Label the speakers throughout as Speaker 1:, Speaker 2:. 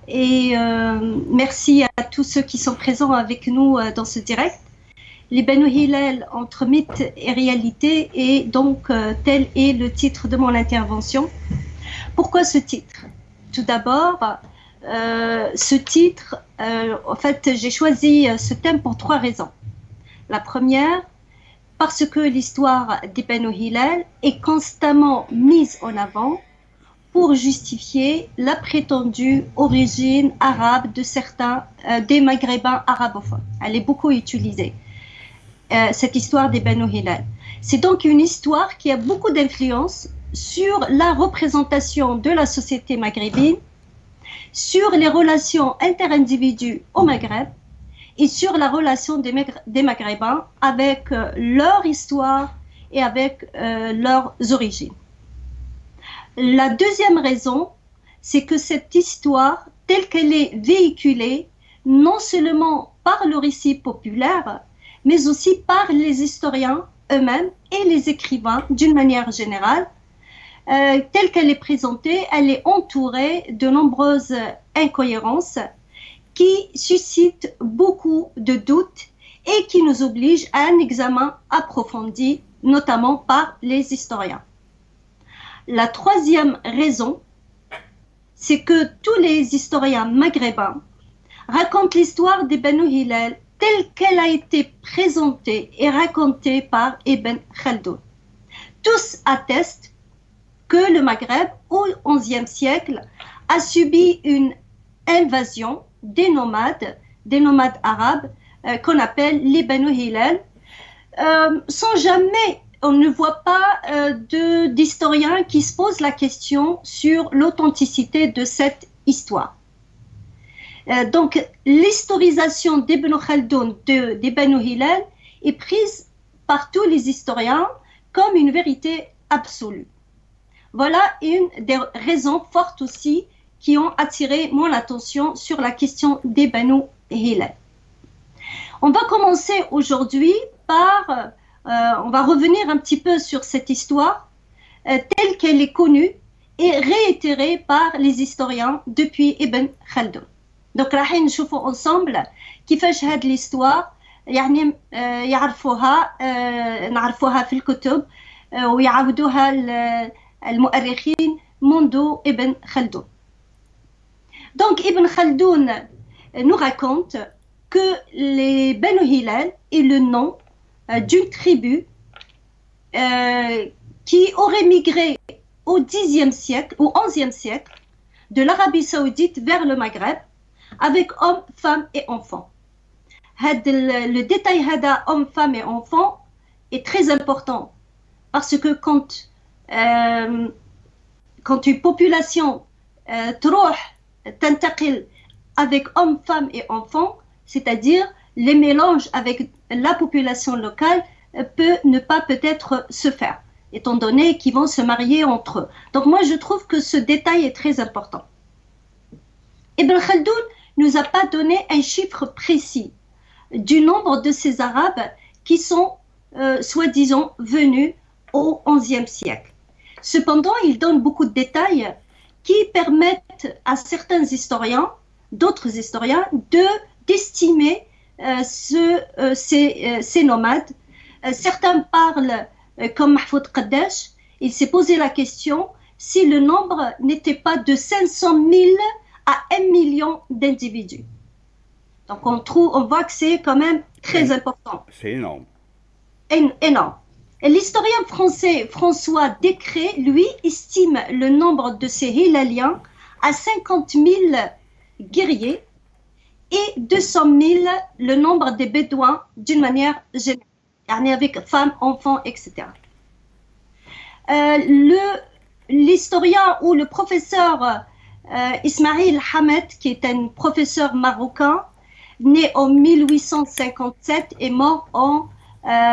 Speaker 1: et merci à tous ceux qui sont présents avec nous dans ce direct. Les Banu Hilal entre mythe et réalité, et donc tel est le titre de mon intervention. Pourquoi ce titre? Tout d'abord, ce titre, en fait, j'ai choisi ce thème pour 3 raisons. La première, parce que l'histoire des Banu Hilal est constamment mise en avant pour justifier la prétendue origine arabe de certains des Maghrébins arabophones. Elle est beaucoup utilisée, cette histoire des Banu Hilal. C'est donc une histoire qui a beaucoup d'influence sur la représentation de la société maghrébine, sur les relations interindividus au Maghreb et sur la relation des Maghrébins avec leur histoire et avec leurs origines. La deuxième raison, c'est que cette histoire, telle qu'elle est véhiculée, non seulement par le récit populaire, mais aussi par les historiens eux-mêmes et les écrivains d'une manière générale, telle qu'elle est présentée, elle est entourée de nombreuses incohérences qui suscitent beaucoup de doutes et qui nous obligent à un examen approfondi, notamment par les historiens. La troisième raison, c'est que tous les historiens maghrébins racontent l'histoire des Banu Hilal telle qu'elle a été présentée et racontée par Ibn Khaldoun. Tous attestent que le Maghreb, au XIe siècle, a subi une invasion des nomades arabes qu'on appelle les Banu Hilal, sans jamais, on ne voit pas d'historiens qui se posent la question sur l'authenticité de cette histoire. Donc, l'historisation d'Ibn Khaldoun des Banu Hilal est prise par tous les historiens comme une vérité absolue. Voilà une des raisons fortes aussi qui ont attiré mon attention sur la question des Banu Hilal. On va commencer aujourd'hui par, on va revenir un petit peu sur cette histoire telle qu'elle est connue et réitérée par les historiens depuis Ibn Khaldoun. Donc راح نشوفوا ensemble كيفاش هاد الهستوار يعني يعرفوها نعرفوها في الكتب ويعاودوها المؤرخين منذ Ibn Khaldoun. Donc Ibn Khaldoun nous raconte que les Banu Hilal est le nom d'une tribu qui aurait migré au Xe siècle, au XIe siècle, de l'Arabie Saoudite vers le Maghreb, avec hommes, femmes et enfants. Le détail hada hommes, femmes et enfants est très important parce que quand une population تنتقل avec hommes, femmes et enfants, c'est-à-dire les mélanges avec la population locale peut ne pas peut-être se faire, étant donné qu'ils vont se marier entre eux. Donc moi je trouve que ce détail est très important. Ibn Khaldoun nous a pas donné un chiffre précis du nombre de ces Arabes qui sont soi-disant venus au XIe siècle. Cependant, il donne beaucoup de détails qui permettent à certains historiens, d'autres historiens, d'estimer ces nomades. Certains parlent, comme Mahfoud Qaddash, il s'est posé la question si le nombre n'était pas de 500 000 à 1 million d'individus. Donc on voit que c'est quand même très important.
Speaker 2: C'est énorme.
Speaker 1: Énorme. L'historien français François Descrée, lui, estime le nombre de ces Hilaliens à 50 000 guerriers et 200 000 le nombre des Bédouins d'une manière générale, avec femmes, enfants, etc. L'historien ou le professeur Ismail Hamed, qui est un professeur marocain, né en 1857 et mort en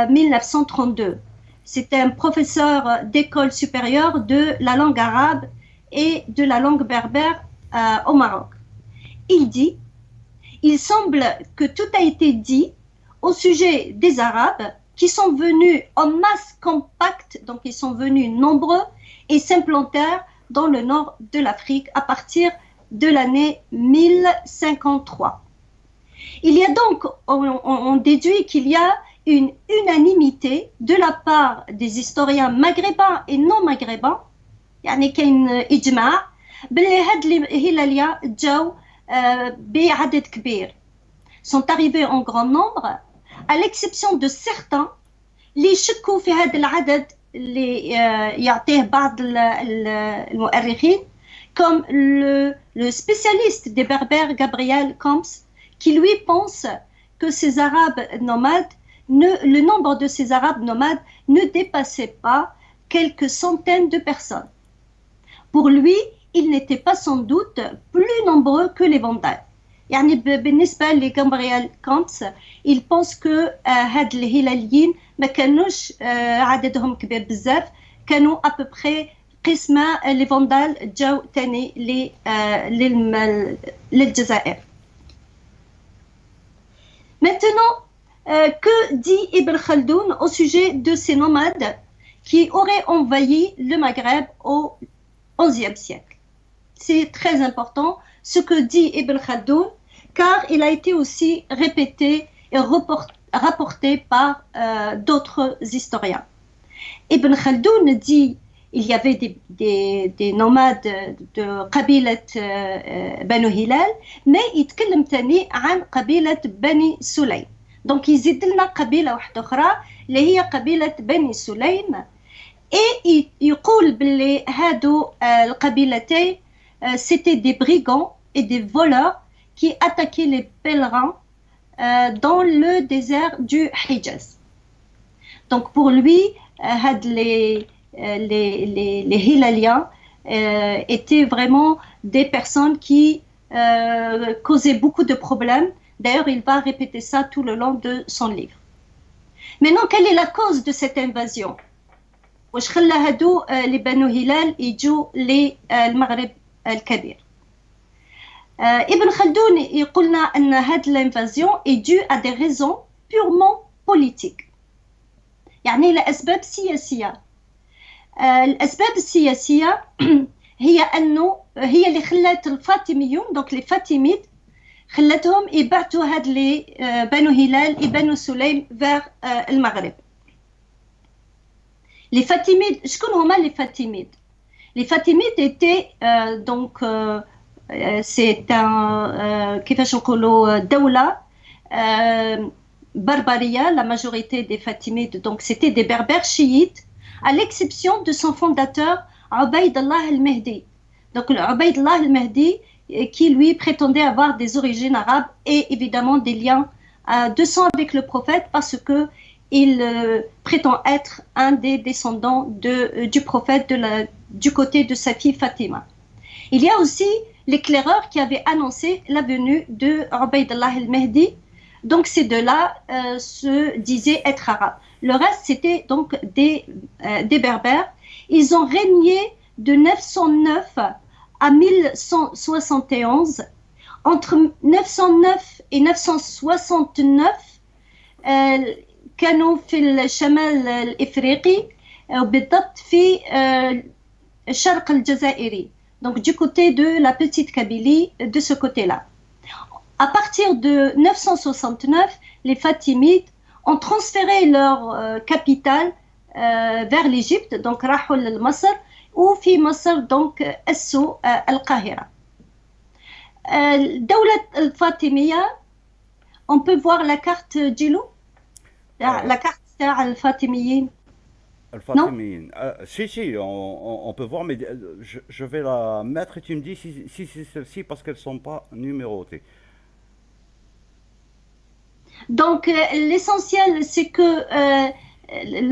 Speaker 1: 1932. C'était un professeur d'école supérieure de la langue arabe et de la langue berbère au Maroc. Il dit « Il semble que tout a été dit au sujet des Arabes qui sont venus en masse compacte, donc ils sont venus nombreux et s'implantèrent dans le nord de l'Afrique à partir de l'année 1053. Il y a donc, on déduit qu'il y a une unanimité de la part des historiens maghrébins et non maghrébins, يعني كاين إجماع بلي هاد الهلالية جاو بعدد كبير, sont arrivés en grand nombre, à l'exception de certains اللي يشكوا في هذا العدد اللي يعطيه بعض المؤرخين, comme le spécialiste des Berbères Gabriel Camps, qui lui pense que ces Arabes nomades, le nombre de ces Arabes nomades ne dépassait pas quelques centaines de personnes. Pour lui, ils n'étaient pas sans doute plus nombreux que les Vandales. يعني بالنسبة لغابرييل كامبس, il pense que هاد الهلاليين ما كانوش عددهم كبير بزاف, كانوا à peu près قسمة les Vandales جاو تاني للجزائر. Maintenant, que dit Ibn Khaldoun au sujet de ces nomades qui auraient envahi le Maghreb au XIe siècle? C'est très important ce que dit Ibn Khaldoun, car il a été aussi répété et rapporté par d'autres historiens. Ibn Khaldoun dit il y avait des nomades de قبيلة بنو هلال, mais يتكلم تاني عن قبيلة بني سليم. Donc يزيد لنا قبيلة واحدة أخرى اللي هي قبيلة بني سليم, et يقول باللي هادو القبيلتين c'était des brigands et des voleurs qui attaquaient les pèlerins dans le désert du Hijaz. Donc pour lui, les Hilaliens étaient vraiment des personnes qui causaient beaucoup de problèmes. D'ailleurs, il va répéter ça tout le long de son livre. Maintenant, quelle est la cause de cette invasion? واش خلى هادو les بنو هلال يجوا للمغرب الكبير؟ Ibn Khaldoun يقولنا أن هذه l'invasion est due à des raisons purement politiques. يعني لأسباب سياسية. الأسباب السياسية هي أنه هي اللي خلت الفاطميون, donc les Fatimides, خلتهم يبعثوا هاد لي بنو هلال بنو سليم vers المغرب. Les Fatimides, شكون هما les Fatimides? Les Fatimides étaient donc c'est un كيفاش نقولوا دولة بربرية. La majorité des Fatimides, donc c'était des berbères chiites, à l'exception de son fondateur Ubayd Allah al-Mahdi. Donc Ubayd Allah al-Mahdi qui lui prétendait avoir des origines arabes et évidemment des liens de sang avec le prophète, parce que il prétend être un des descendants du prophète du côté de sa fille Fatima. Il y a aussi l'éclaireur qui avait annoncé la venue de Ubayd Allah al-Mahdi. Donc ces deux-là se disaient être arabes. Le reste, c'était donc des berbères. Ils ont régné de 909 à 1171. Entre 909 et 969, كانوا في الشمال الإفريقي وبالضبط في الشرق الجزائري. Donc du côté de la petite Kabylie, de ce côté-là. À partir de 969, les Fatimides ont transféré leur capitale vers l'Égypte, donc راحوا لمصر, ou في مصر donc أسسوا القاهرة. الدولة الفاطمية, on peut voir la carte جيلو, la carte تاع الفاطميين.
Speaker 2: الفاطميين. Si, on peut voir, mais je vais la mettre et tu me dis si c'est celle-ci parce qu'elles ne sont pas numérotées.
Speaker 1: Donc l'essentiel, c'est que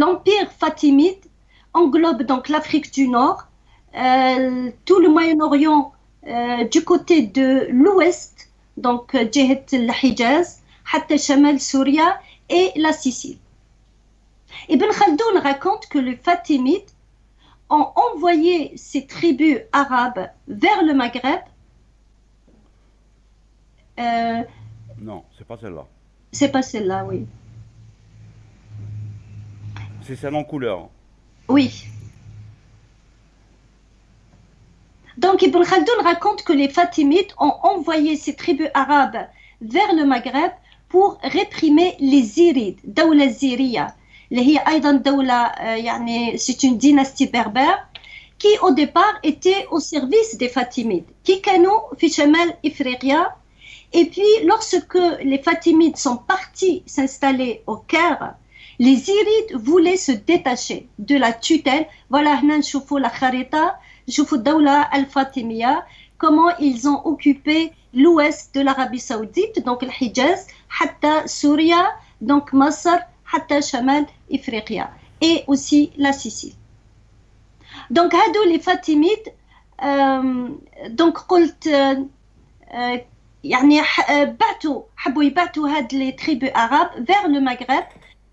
Speaker 1: l'empire fatimide englobe donc l'Afrique du Nord, tout le Moyen-Orient du côté de l'ouest, donc جهة الحجاز حتى شمال سوريا et la Sicile. Ibn Khaldoun raconte que les Fatimides ont envoyé ces tribus arabes vers le Maghreb.
Speaker 2: Non, c'est pas celle-là.
Speaker 1: C'est pas celle-là, oui.
Speaker 2: C'est celle en couleur.
Speaker 1: Oui. Donc Ibn Khaldoun raconte que les Fatimides ont envoyé ces tribus arabes vers le Maghreb pour réprimer les Zirides, Dawla Ziriya. C'est une dynastie berbère qui au départ était au service des Fatimides, qui كانوا في شمال إفريقيا. Et puis lorsque les Fatimides sont partis s'installer au Caire, les Zirides voulaient se détacher de la tutelle. Voilà, هنا نشوفوا la خريطة, نشوفوا الدولة الفاطمية, comment ils ont occupé l'ouest de l'Arabie Saoudite, donc le Hijaz, حتى سوريا, donc مصر, حتى شمال إفريقيا, et aussi la Sicile. Donc هادو les Fatimides, donc قلت يعني حبوا يبعتوا هاد les tribus arabes vers le Maghreb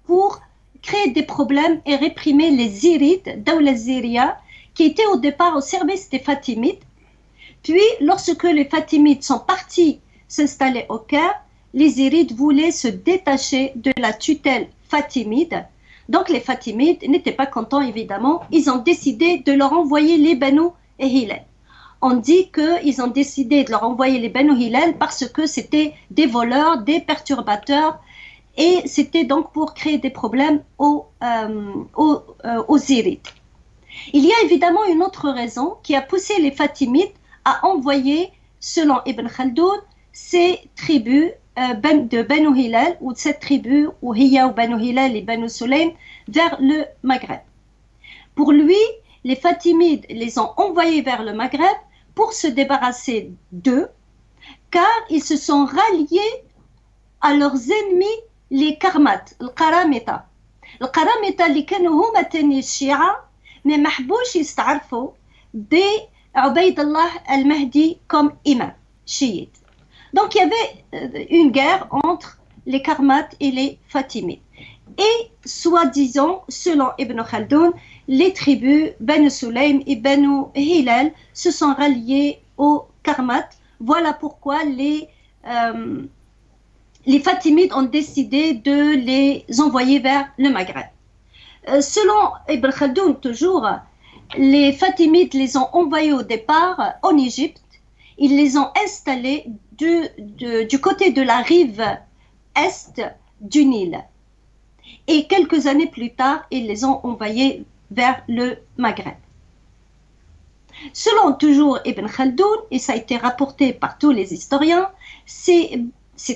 Speaker 1: pour créer des problèmes et réprimer les Zirides, Dawla Ziriya, qui étaient au départ au service des Fatimides. Puis, lorsque les Fatimides sont partis s'installer au Caire, les Zirides voulaient se détacher de la tutelle fatimide. Donc, les Fatimides n'étaient pas contents, évidemment. Ils ont décidé de leur envoyer les Banu et Hilal. On dit qu'ils ont décidé de leur envoyer les Banu Hilal parce que c'était des voleurs, des perturbateurs, et c'était donc pour créer des problèmes aux Zirides. Il y a évidemment une autre raison qui a poussé les Fatimides à envoyer, selon Ibn Khaldoun, ces tribus de Banu Hilal, ou cette tribu, ou Hiya ou Banu Hilal et Banu Sulaym, vers le Maghreb. Pour lui, les Fatimides les ont envoyés vers le Maghreb pour se débarrasser d'eux, car ils se sont ralliés à leurs ennemis, les Karmates, le Karamita. Le Karamita, اللي كانوا هما تاني الشيعة، mais ما حبوش يستعرفوا بعبيد الله المهدي comme imam chiite. Donc il y avait une guerre entre les Karmates et les Fatimides. Et soi-disant, selon Ibn Khaldoun, les tribus Banu Sulaym et Banu Hilal se sont ralliés aux Karmates. Voilà pourquoi les Fatimides ont décidé de les envoyer vers le Maghreb. Selon Ibn Khaldoun, toujours, les Fatimides les ont envoyés au départ en Égypte. Ils les ont installés du côté de la rive est du Nil. Et quelques années plus tard, ils les ont envoyés vers le Maghreb. Selon toujours Ibn Khaldoun, et ça a été rapporté par tous les historiens, ces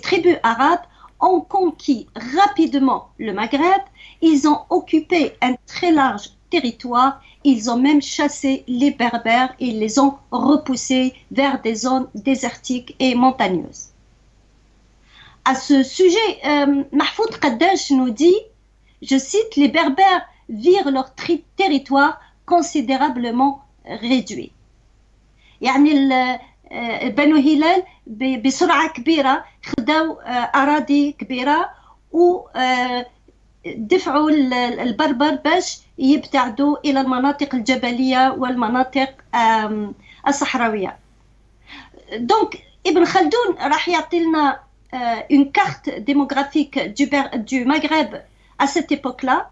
Speaker 1: tribus arabes ont conquis rapidement le Maghreb, ils ont occupé un très large territoire, ils ont même chassé les Berbères et ils les ont repoussés vers des zones désertiques et montagneuses. À ce sujet, Mahfoud Qaddash nous dit, je cite, les Berbères virent leur territoire considérablement réduit. يعني بنو هلال بسرعة كبيرة خدوا أراضي كبيرة ودفعوا البربر باش يبتعدوا إلى المناطق الجبلية والمناطق الصحراوية. Donc Ibn Khaldoun راح يعطي لنا une carte démographique du Maghreb à cette époque-là,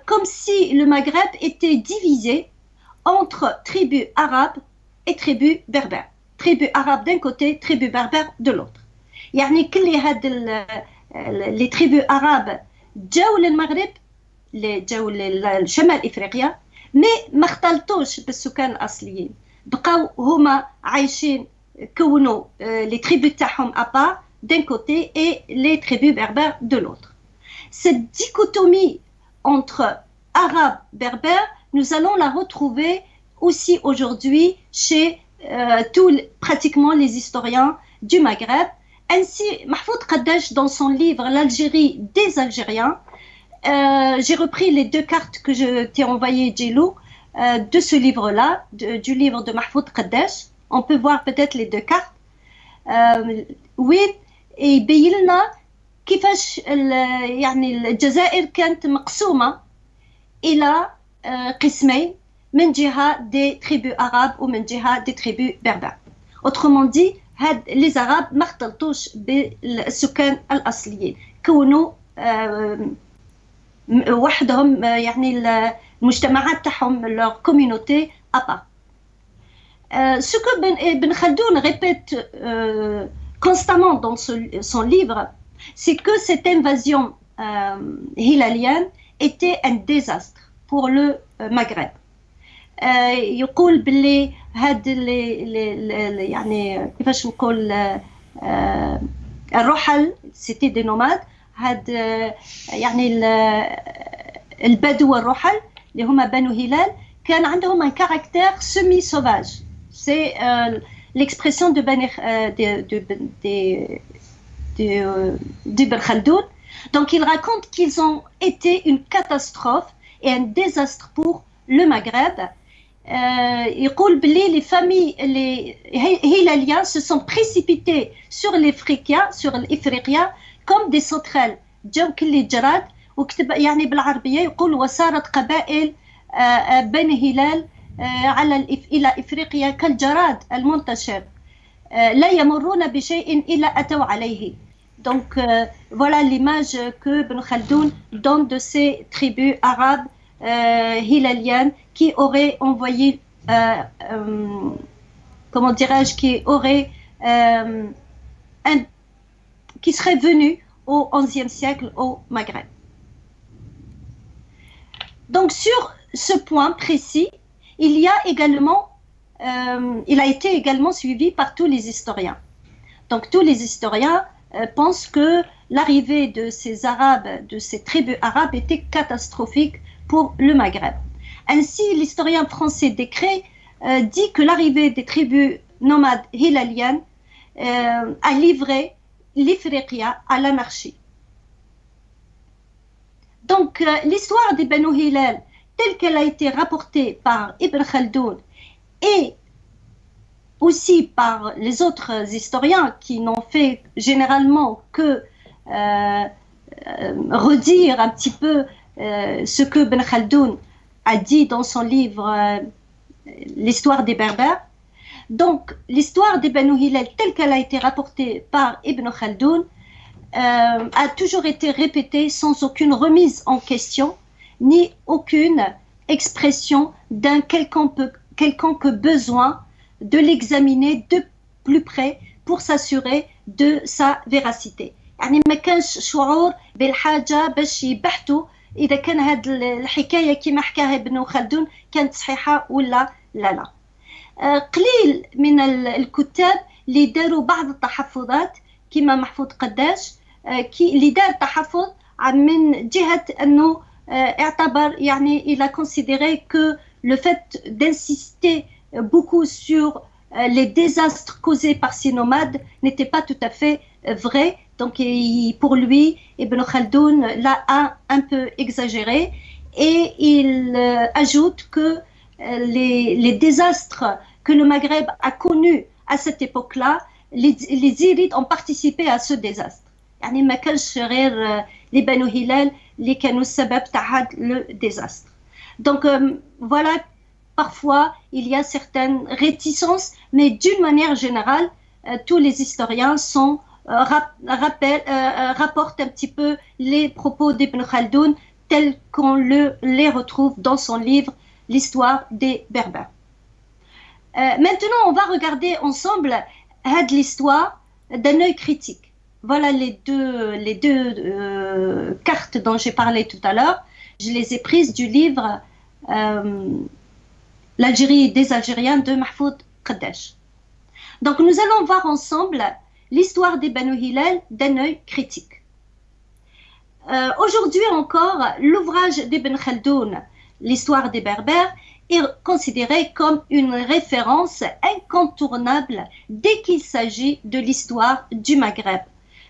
Speaker 1: comme si le Maghreb était divisé entre tribus arabes et tribus berbères. Tribus arabes d'un côté, tribus berbères de l'autre. يعني كل هاد les tribus arabes جاوا للمغرب جاوا لشمال إفريقيا mais ما اختلطوش بالسكان الأصليين. بقاو هما عايشين كونوا les tribus تاعهم à part d'un côté et les tribus berbères de l'autre. Cette dichotomie entre arabes berbères, nous allons la retrouver aussi aujourd'hui chez pratiquement les historiens du Maghreb. Ainsi, Mahfoud Qaddash, dans son livre L'Algérie des Algériens, j'ai repris les deux cartes que je t'ai envoyées, Djilou, de ce livre-là, du livre de Mahfoud Qaddash. On peut voir peut-être les deux cartes. وين يبين لنا كيفاش يعني الجزائر كانت مقسومة إلى قسمين من جهة des tribus arabes ومن جهة des tribus berbères. Autrement dit, les arabes ما اختلطوش بالسكان الأصليين، كونوا وحدهم يعني المجتمعات تاعهم leur communauté à part. Ce que Ibn Khaldoun répète constamment dans son livre, c'est que cette invasion hilalienne était un désastre pour le Maghreb. يقول باللي هاد يعني كيفاش نقول الرحل سيتي دي نوماد هاد يعني البدو والرحل اللي هما بنو هلال كان عندهم un caractère semi-sauvage. C'est l'expression d'Ibn Khaldoun. Donc il raconte qu'ils ont été une catastrophe et un désastre pour le Maghreb. يقول بلي les familles les hilaliens se sont précipités sur l'Ifriqiya comme des sauterelles جاو كل جراد وكتب يعني بالعربية يقول وصارت قبائل بني هلال إلى إفريقيا كالجراد المنتشر لا يمرون بشيء إلا أتوا عليه. Donc voilà l'image que Ibn Khaldoun donne de ces tribus arabes hilaliennes qui auraient envoyé, comment dirais-je, qui seraient venus au XIe siècle au Maghreb. Donc sur ce point précis, il a été également suivi par tous les historiens. Donc tous les historiens pensent que l'arrivée de ces Arabes, de ces tribus arabes, était catastrophique pour le Maghreb. Ainsi, l'historien français Descraye dit que l'arrivée des tribus nomades hilaliennes a livré l'Ifriqiya à l'anarchie. Donc, l'histoire des Banu Hilal, telle qu'elle a été rapportée par Ibn Khaldoun et aussi par les autres historiens qui n'ont fait généralement que redire un petit peu ce que Ibn Khaldoun a dit dans son livre l'histoire des Berbères. Donc, l'histoire des Banu Hilal telle qu'elle a été rapportée par Ibn Khaldoun a toujours été répétée sans aucune remise en question, ni aucune expression d'un quelconque besoin de l'examiner de plus près pour s'assurer de sa véracité. يعني ما كانش شعور بالحاجة باش يبحثوا إذا كان هاد الحكاية كما حكاها ابن خلدون كانت صحيحة ولا لا. قليل من الكتاب اللي داروا بعض التحفظات كما محفوظ قداش اللي دار تحفظ من جهة أنه اعتبر يعني il a considéré que le fait d'insister beaucoup sur les désastres causés par ces nomades n'était pas tout à fait vrai. Donc pour lui, Ibn Khaldoun l'a un peu exagéré et il ajoute que les désastres que le Maghreb a connus à cette époque-là, les Irides ont participé à ce désastre. يعني ما كانش غير les Banu Hilal اللي كانوا السبب تاع le désastre. Donc voilà, parfois il y a certaines réticences, mais d'une manière générale, tous les historiens rapportent un petit peu les propos d'Ibn Khaldoun tels qu'on les retrouve dans son livre L'histoire des Berbères. Maintenant, on va regarder ensemble l'histoire d'un œil critique. Voilà les deux cartes dont j'ai parlé tout à l'heure. Je les ai prises du livre L'Algérie des Algériens de Mahfoud Qaddash. Donc nous allons voir ensemble l'histoire des Banu Hilal d'un œil critique. Aujourd'hui encore, l'ouvrage d'Ibn Khaldoun, L'histoire des Berbères, est considéré comme une référence incontournable dès qu'il s'agit de l'histoire du Maghreb,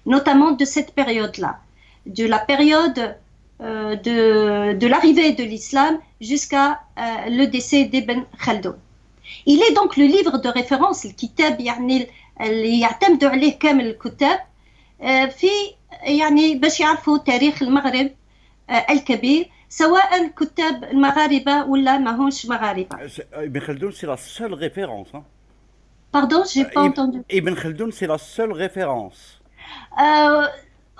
Speaker 1: notamment de cette période-là, de la période de l'arrivée de l'islam jusqu'à le décès d'Ibn Khaldoun. Il est donc le livre de référence, الكتاب يعني اللي يعتمد عليه كامل الكتاب في يعني باش يعرفوا تاريخ المغرب الكبير سواء كتاب المغاربة ولا ماهوش مغاربة.
Speaker 2: Ibn Khaldoun, c'est la seule référence. Hein?
Speaker 1: Pardon, j'ai pas entendu.
Speaker 2: Ibn Khaldoun, c'est la seule référence.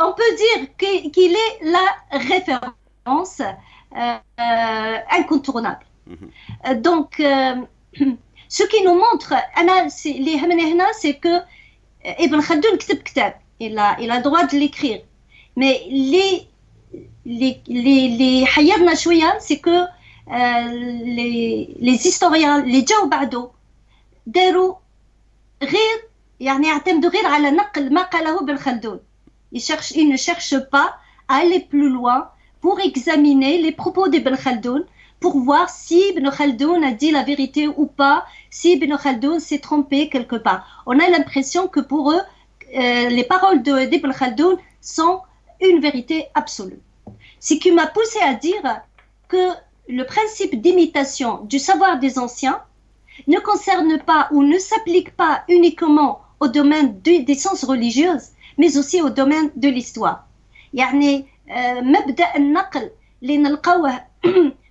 Speaker 1: On peut dire qu'il est la référence incontournable. Donc, Ce qui nous montre, c'est que Ibn Khaldoun كتب كتاب, il a le droit de l'écrire. Mais les حيرنا شوية, c'est que les historiens, les جاوا بعده, داروا غير يعني يعتمدوا غير على نقل ما قاله ابن خلدون. Ils ne cherchent pas à aller plus loin pour examiner les propos d'Ibn Khaldoun, pour voir si Ibn Khaldoun a dit la vérité ou pas, si Ibn Khaldoun s'est trompé quelque part. On a l'impression que pour eux, les paroles d'Ibn Khaldoun sont une vérité absolue. Ce qui m'a poussé à dire que le principe d'imitation du savoir des anciens ne concerne pas ou ne s'applique pas uniquement au domaine des sciences religieuses, mais aussi au domaine de l'histoire. يعني مبدأ النقل اللي نلقاوه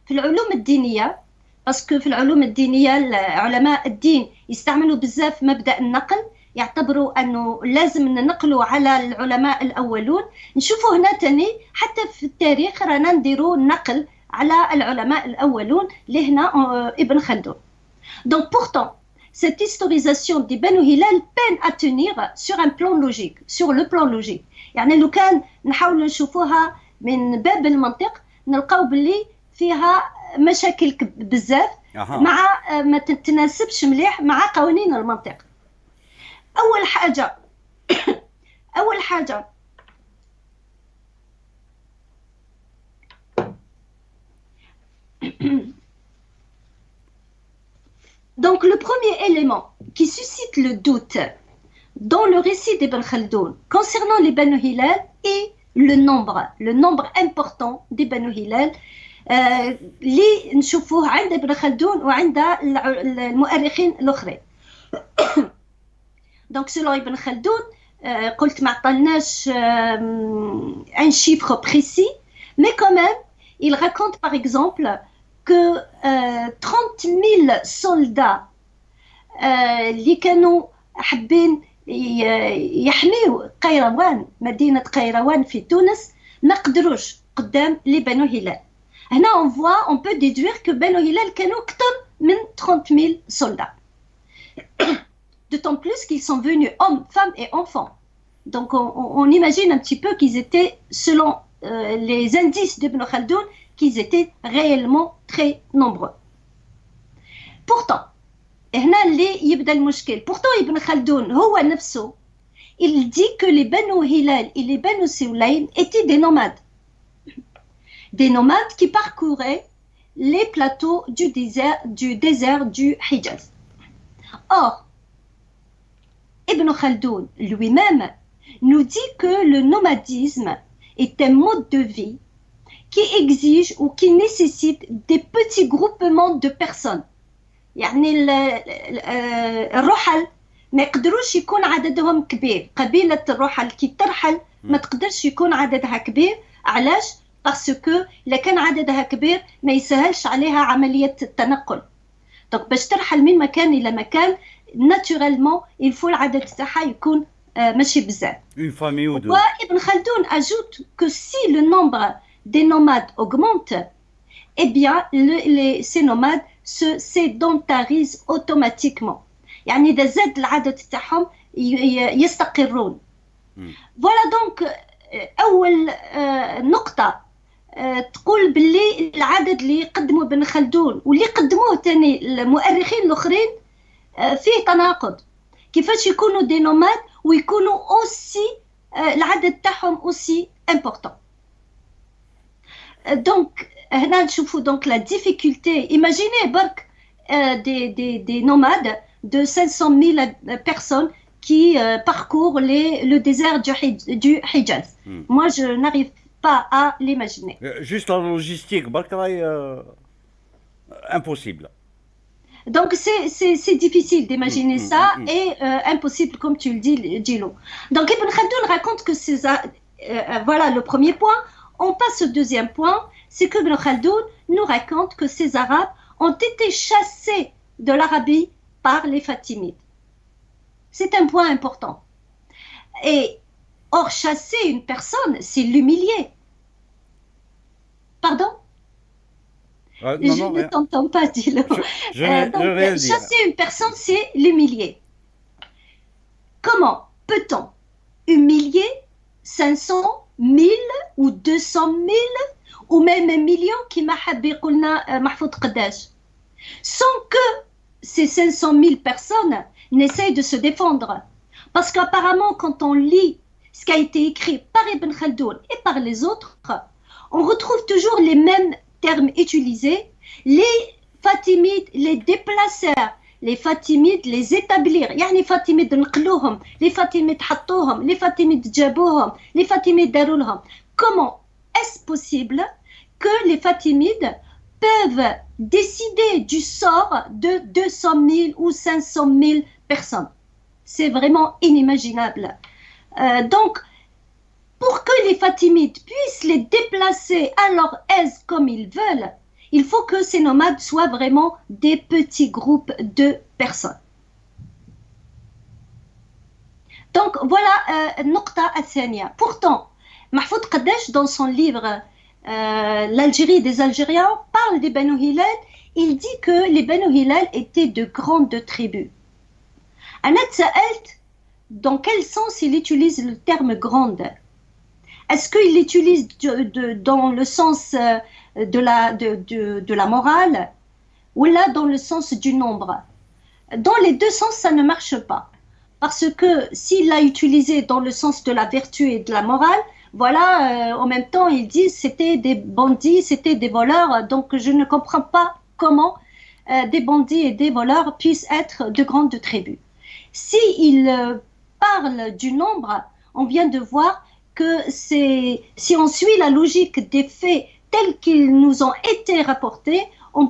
Speaker 1: في العلوم الدينية، باسكو في العلوم الدينية علماء الدين يستعملوا بزاف مبدأ النقل، يعتبروا أنه لازم ننقلوا على العلماء الأولون. نشوفوا هنا تاني حتى في التاريخ رانا نديروا نقل على العلماء الأولون اللي هنا ابن خلدون. Donc pourtant, cette historisation d'Ibn Hilal peine à tenir sur un plan logique, sur le plan logique. يعني لو كان نحاول نشوفوها من باب المنطق نلقاو باللي فيها مشاكل بزاف مع ما تتناسبش مليح مع قوانين المنطق. أول حاجة Donc le premier élément qui suscite le doute dans le récit d'Ibn Khaldoun concernant les Banu Hilal est le nombre important des Banu Hilal اللي نشوفوه عند ابن خلدون وعند المؤرخين الآخرين. Donc selon Ibn Khaldoun, قلت ما عطلناش un chiffre précis, mais quand même il raconte par exemple que 30 000 soldats اللي كانوا حابين يحميوا قيروان، مدينة قيروان في تونس، ما قدروش قدام لي بنو هلال. هنا on peut déduire que بنو هلال كانوا أكثر من 30 000 soldats. D'autant plus qu'ils sont venus hommes, femmes et enfants. Donc on imagine un petit peu qu'ils étaient, selon les indices d'Ibn Khaldoun, qu'ils étaient réellement très nombreux. Pourtant, هنا اللي يبدأ المشكل. Pourtant Ibn Khaldoun هو نفسه il dit que les Banu Hilal et les Banu Sulaym étaient des nomades. Des nomades qui parcouraient les plateaux du désert du Hijaz. Or, Ibn Khaldoun lui-même nous dit que le nomadisme est un mode de vie qui exige ou qui nécessite des petits groupements de personnes. يعني الرحل ما يقدروش يكون عددهم كبير. قبيلة الرحل كي ترحل ما تقدرش يكون عددها كبير. علاش؟ باسكو إلا كان عددها كبير ما يسهلش عليها عملية التنقل. دونك باش ترحل من مكان إلى مكان naturellement il faut العدد تاعها يكون ماشي بزاف. وابن خلدون ajoute que si le nombre des nomades augmente, eh bien ces nomades se sédentarisent automatiquement. يعني إذا زاد العدد تاعهم يستقرون. Voilà donc أول نقطة تقول باللي العدد اللي يقدموا ابن خلدون واللي قدموه تاني المؤرخين الآخرين فيه تناقض. كيفاش يكونوا دي نوماد ويكونوا aussi العدد تاعهم aussi important. Donc هنا نشوفوا donc la difficulté. Imaginez برك des nomades de 500 000 personnes qui parcourent le désert du Hijaz. Moi je n'arrive pas à l'imaginer.
Speaker 2: Juste la logistique, impossible.
Speaker 1: Donc c'est difficile d'imaginer ça et impossible comme tu le dis, Djilo. Donc Ibn Khaldoun raconte que voilà le premier point. On passe au deuxième point, c'est que Ibn Khaldoun nous raconte que ces Arabes ont été chassés de l'Arabie par les Fatimides. C'est un point important. Et or chasser une personne, c'est l'humilier. Pardon ?
Speaker 2: Non,
Speaker 1: Je
Speaker 2: non,
Speaker 1: ne
Speaker 2: rien.
Speaker 1: t'entends pas, dis-le.
Speaker 2: Je vais rien dire.
Speaker 1: Chasser une personne, c'est l'humilier. Comment peut-on humilier 500, 1000 ou 200 000 ou même 1 million qui m'a Mahfoud Qaddash, sans que ces 500 000 personnes n'essayent de se défendre. Parce qu'apparemment, quand on lit ce qui a été écrit par Ibn Khaldoun et par les autres, on retrouve toujours les mêmes termes utilisés. Les Fatimides, les déplaceurs, les Fatimides, les établir. يعني Fatimides نقلوهم, les Fatimides حطوهم, les Fatimides جابوهم, les Fatimides داروا لهم. Comment est-ce possible que les Fatimides peuvent décider du sort de 200 000 ou 500 000 personnes? C'est vraiment inimaginable. Donc, pour que les Fatimides puissent les déplacer à leur aise comme ils veulent, il faut que ces nomades soient vraiment des petits groupes de personnes. Donc, voilà Nokta Athania. Pourtant, Mahfoud Qaddash, dans son livre L'Algérie des Algériens, parle des Banu Hilal. Il dit que les Banu Hilal étaient de grandes tribus. Anat Sa'alt, dans quel sens il utilise le terme grande? Est-ce qu'il l'utilise dans le sens de la morale ou là dans le sens du nombre? Dans les deux sens, ça ne marche pas. Parce que s'il l'a utilisé dans le sens de la vertu et de la morale, voilà, en même temps, il dit c'était des bandits, c'était des voleurs. Donc, je ne comprends pas comment des bandits et des voleurs puissent être de grandes tribus. S'il parle du nombre, on vient de voir que si on suit la logique des faits tels qu'ils nous ont été rapportés, on ne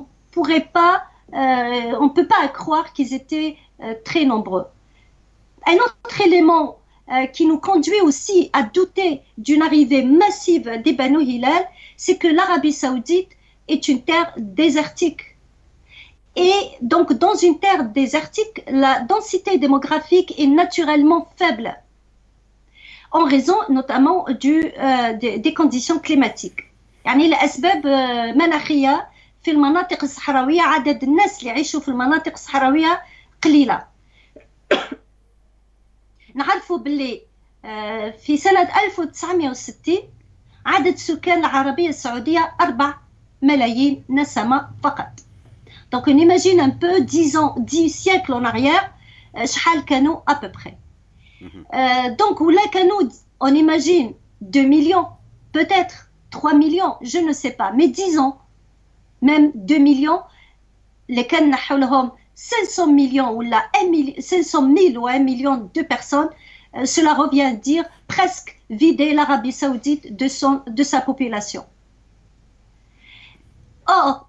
Speaker 1: peut pas croire qu'ils étaient très nombreux. Un autre élément qui nous conduit aussi à douter d'une arrivée massive des Banu Hilal, c'est que l'Arabie Saoudite est une terre désertique. Et donc, dans une terre désertique, la densité démographique est naturellement faible, en raison notamment des conditions climatiques. يعني الأسباب مناخية في المناطق الصحراوية، عدد الناس اللي يعيشوا في المناطق الصحراوية قليلة. نعرفوا باللي في سنة 1960 عدد سكان العربية السعودية 4 ملايين نسمة فقط. Donc on imagine un peu 10 siècles en arrière, شحال كانوا à peu près. Donc là كانوا, on imagine 2 millions, peut-être 3 millions, je ne sais pas, mais disons même 2 millions, les كان نحو لهم 500 millions ou 500 000 ou 1 million de personnes, cela revient à dire presque vider l'Arabie Saoudite de sa population. Or,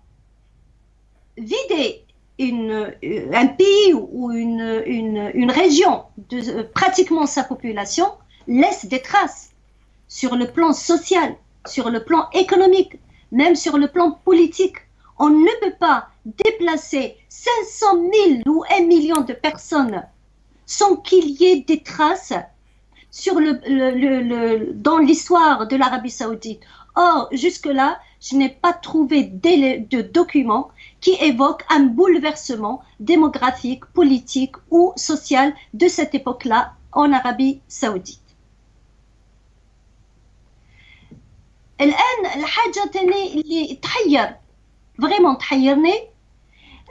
Speaker 1: vider un pays ou une région de pratiquement sa population laisse des traces sur le plan social, sur le plan économique, même sur le plan politique. On ne peut pas déplacer 500 000 ou 1 million de personnes sans qu'il y ait des traces dans l'histoire de l'Arabie Saoudite. Or, jusque-là, je n'ai pas trouvé de documents qui évoquent un bouleversement démographique, politique ou social de cette époque-là en Arabie Saoudite. الآن الحاجة تاني اللي تحير vraiment تحيرني،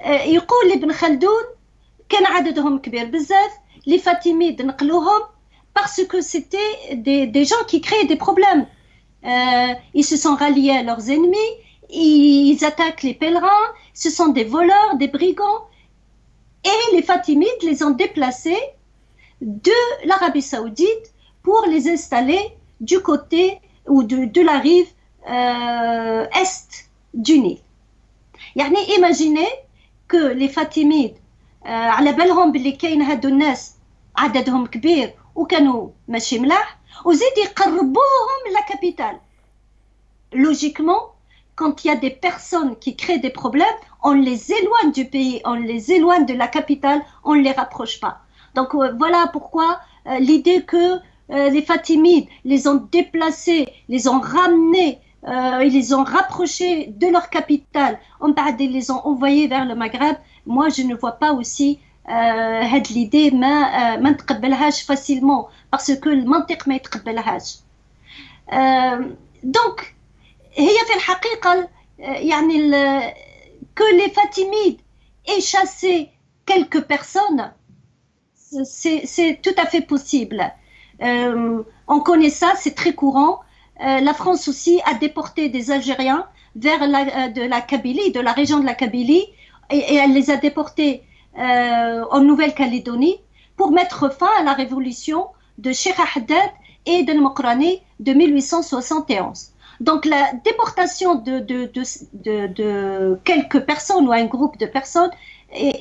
Speaker 1: يقول ابن خلدون كان عددهم كبير بزاف، les Fatimides نقلوهم parce que c'était des gens qui créaient des problèmes. Ils se sont ralliés à leurs ennemis, ils attaquent les pèlerins, ce sont des voleurs, des brigands, et les Fatimides les ont déplacés de l'Arabie Saoudite pour les installer du côté ou de la rive est du Nil. يعني imaginez que les Fatimides على بالهم باللي كاين هادو الناس عددهم كبير وكانوا ماشي ملاح وزيد يقربوهم la capitale. Logiquement, quand il y a des personnes qui créent des problèmes, on les éloigne du pays, on les éloigne de la capitale, on ne les rapproche pas. Donc voilà pourquoi l'idée que les Fatimides les ont déplacés, les ont ramenés ils les ont rapprochés de leur capitale, ils les ont envoyés vers le Maghreb. Moi, je ne vois pas aussi l'idée ما نتقبلهاش facilement parce que المنطق ما يتقبلهاش. Donc هي في الحقيقة يعني que les Fatimides aient chassé quelques personnes, c'est tout à fait possible. On connaît ça, c'est très courant. La France aussi a déporté des Algériens vers de la Kabylie, de la région de la Kabylie, et elle les a déportés en Nouvelle-Calédonie pour mettre fin à la révolution de Cheikh Haddad et de Mokrani de 1871. Donc la déportation de quelques personnes ou un groupe de personnes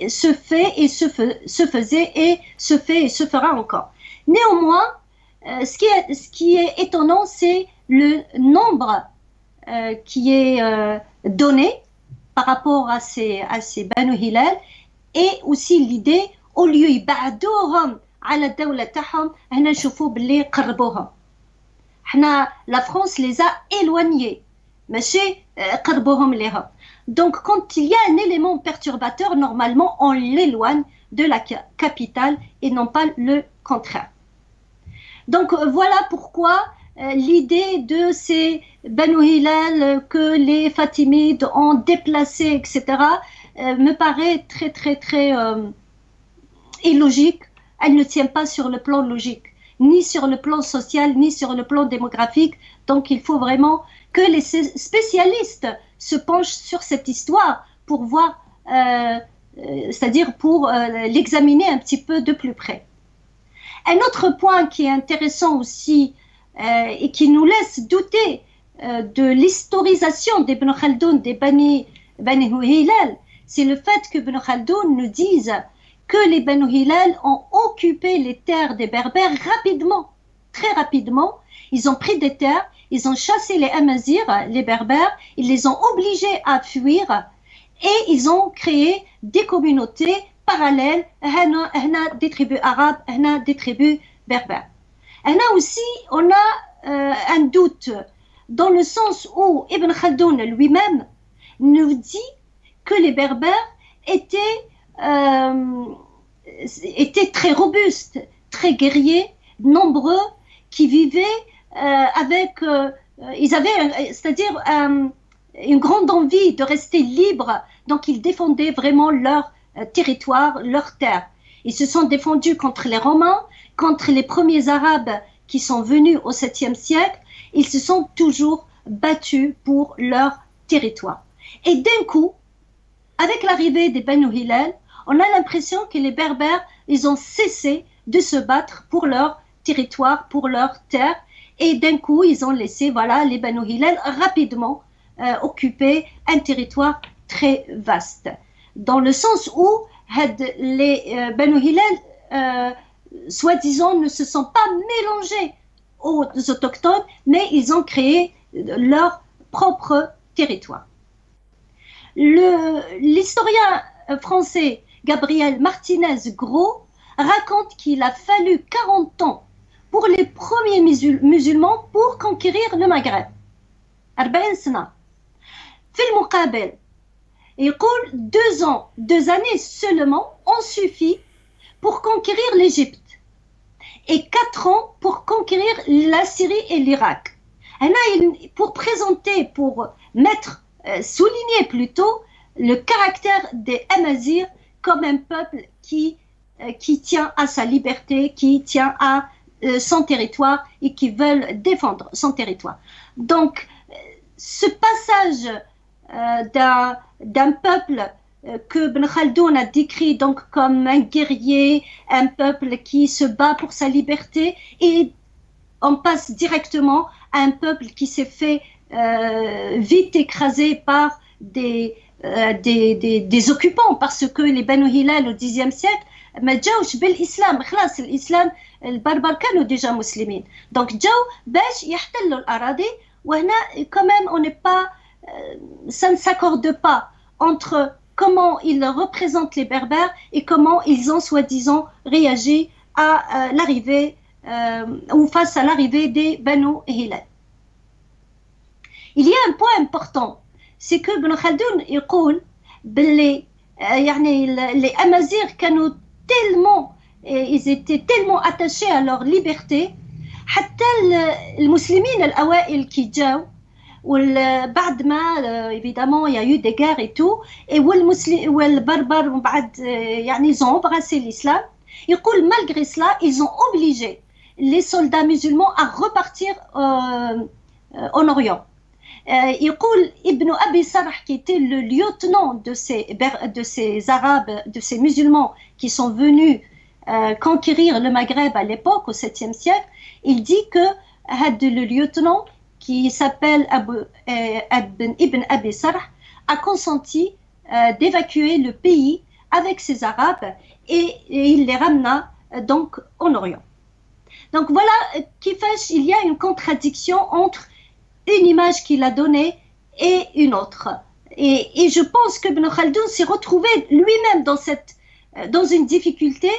Speaker 1: se fait et se faisait et se fait et se fera encore. Néanmoins, ce qui est étonnant, c'est le nombre qui est donné par rapport à ces Banu Hilal, et aussi l'idée au lieu يبعدوهم على الدولة تاعهم هنا نشوفوا باللي قربوهم. حنا la France les a éloignés ماشي قربوهم ليها. Donc quand il y a un élément perturbateur, normalement on l'éloigne de la capitale et non pas le contraire. Donc voilà pourquoi l'idée de ces Banu Hilal que les Fatimides ont déplacé, etc., me paraît très très très illogique. Elle ne tient pas sur le plan logique, ni sur le plan social, ni sur le plan démographique. Donc il faut vraiment que les spécialistes se penchent sur cette histoire pour voir, c'est-à-dire pour l'examiner un petit peu de plus près. Un autre point qui est intéressant aussi et qui nous laisse douter de l'historisation d'Ibn Khaldoun des Bani Hilal, c'est le fait que Ibn Khaldoun nous dise que les Banu Hilal ont occupé les terres des Berbères rapidement, très rapidement. Ils ont pris des terres, ils ont chassé les Amazirs, les Berbères, ils les ont obligés à fuir et ils ont créé des communautés parallèles, des tribus arabes, des tribus berbères. Aussi, on a un doute dans le sens où Ibn Khaldoun lui-même nous dit que les Berbères étaient très robustes, très guerriers, nombreux, qui vivaient ils avaient, c'est-à-dire une grande envie de rester libres, donc ils défendaient vraiment leur territoire, leur terre. Ils se sont défendus contre les Romains, contre les premiers Arabes qui sont venus au 7e siècle. Ils se sont toujours battus pour leur territoire. Et d'un coup, avec l'arrivée des Banu Hilal, on a l'impression que les Berbères, ils ont cessé de se battre pour leur territoire, pour leur terre, et d'un coup, ils ont laissé, voilà, les Banu Hilal rapidement occuper un territoire très vaste. Dans le sens où les Banu Hilal, soi-disant, ne se sont pas mélangés aux autochtones, mais ils ont créé leur propre territoire. L'historien français Gabriel Martinez-Gros raconte qu'il a fallu 40 ans pour les premiers musulmans pour conquérir le Maghreb. 40 سنة. في المقابل يقول 2 années seulement ont suffi pour conquérir l'Égypte et 4 ans pour conquérir la Syrie et l'Irak. Pour présenter, pour souligner plutôt le caractère des Amazirs comme un peuple qui tient à sa liberté, qui tient à son territoire et qui veulent défendre son territoire. Donc, ce passage d'un peuple que Ibn Khaldoun a décrit donc comme un guerrier, un peuple qui se bat pour sa liberté, et on passe directement à un peuple qui s'est fait vite écraser par des occupants, parce que les Banu Hilal au Xe siècle ما جاوش بالإسلام. خلاص الإسلام البربر كانوا déjà مسلمين, donc جاو باش يحتلوا الأراضي. وهنا quand même on n'est pas, ça ne s'accorde pas entre comment ils représentent les Berbères et comment ils ont soi-disant réagi à l'arrivée ou face à l'arrivée des Banu Hilal. Il y a un point important, c'est que Ibn Khaldoun يقول باللي يعني les Amazirs كانوا tellement ils étaient tellement attachés à leur liberté حتى المسلمين الأوائل qui جاوا بعد ما évidemment il y a eu des guerres et tout et والبربر بعد يعني ils ont embrassé l'islam. يقول malgré cela ils ont obligé les soldats musulmans à repartir en Orient. يقول Ibn Abi Sarh qui était le lieutenant de ces Arabes, de ces musulmans qui sont venus conquérir le Maghreb à l'époque au 7e siècle, il dit que le lieutenant qui s'appelle Ibn Abi Sarh a consenti d'évacuer le pays avec ses Arabes et il les ramena donc en Orient. Donc voilà, il y a une contradiction entre une image qu'il a donnée et une autre. Et je pense que Ibn Khaldoun s'est retrouvé lui-même dans une difficulté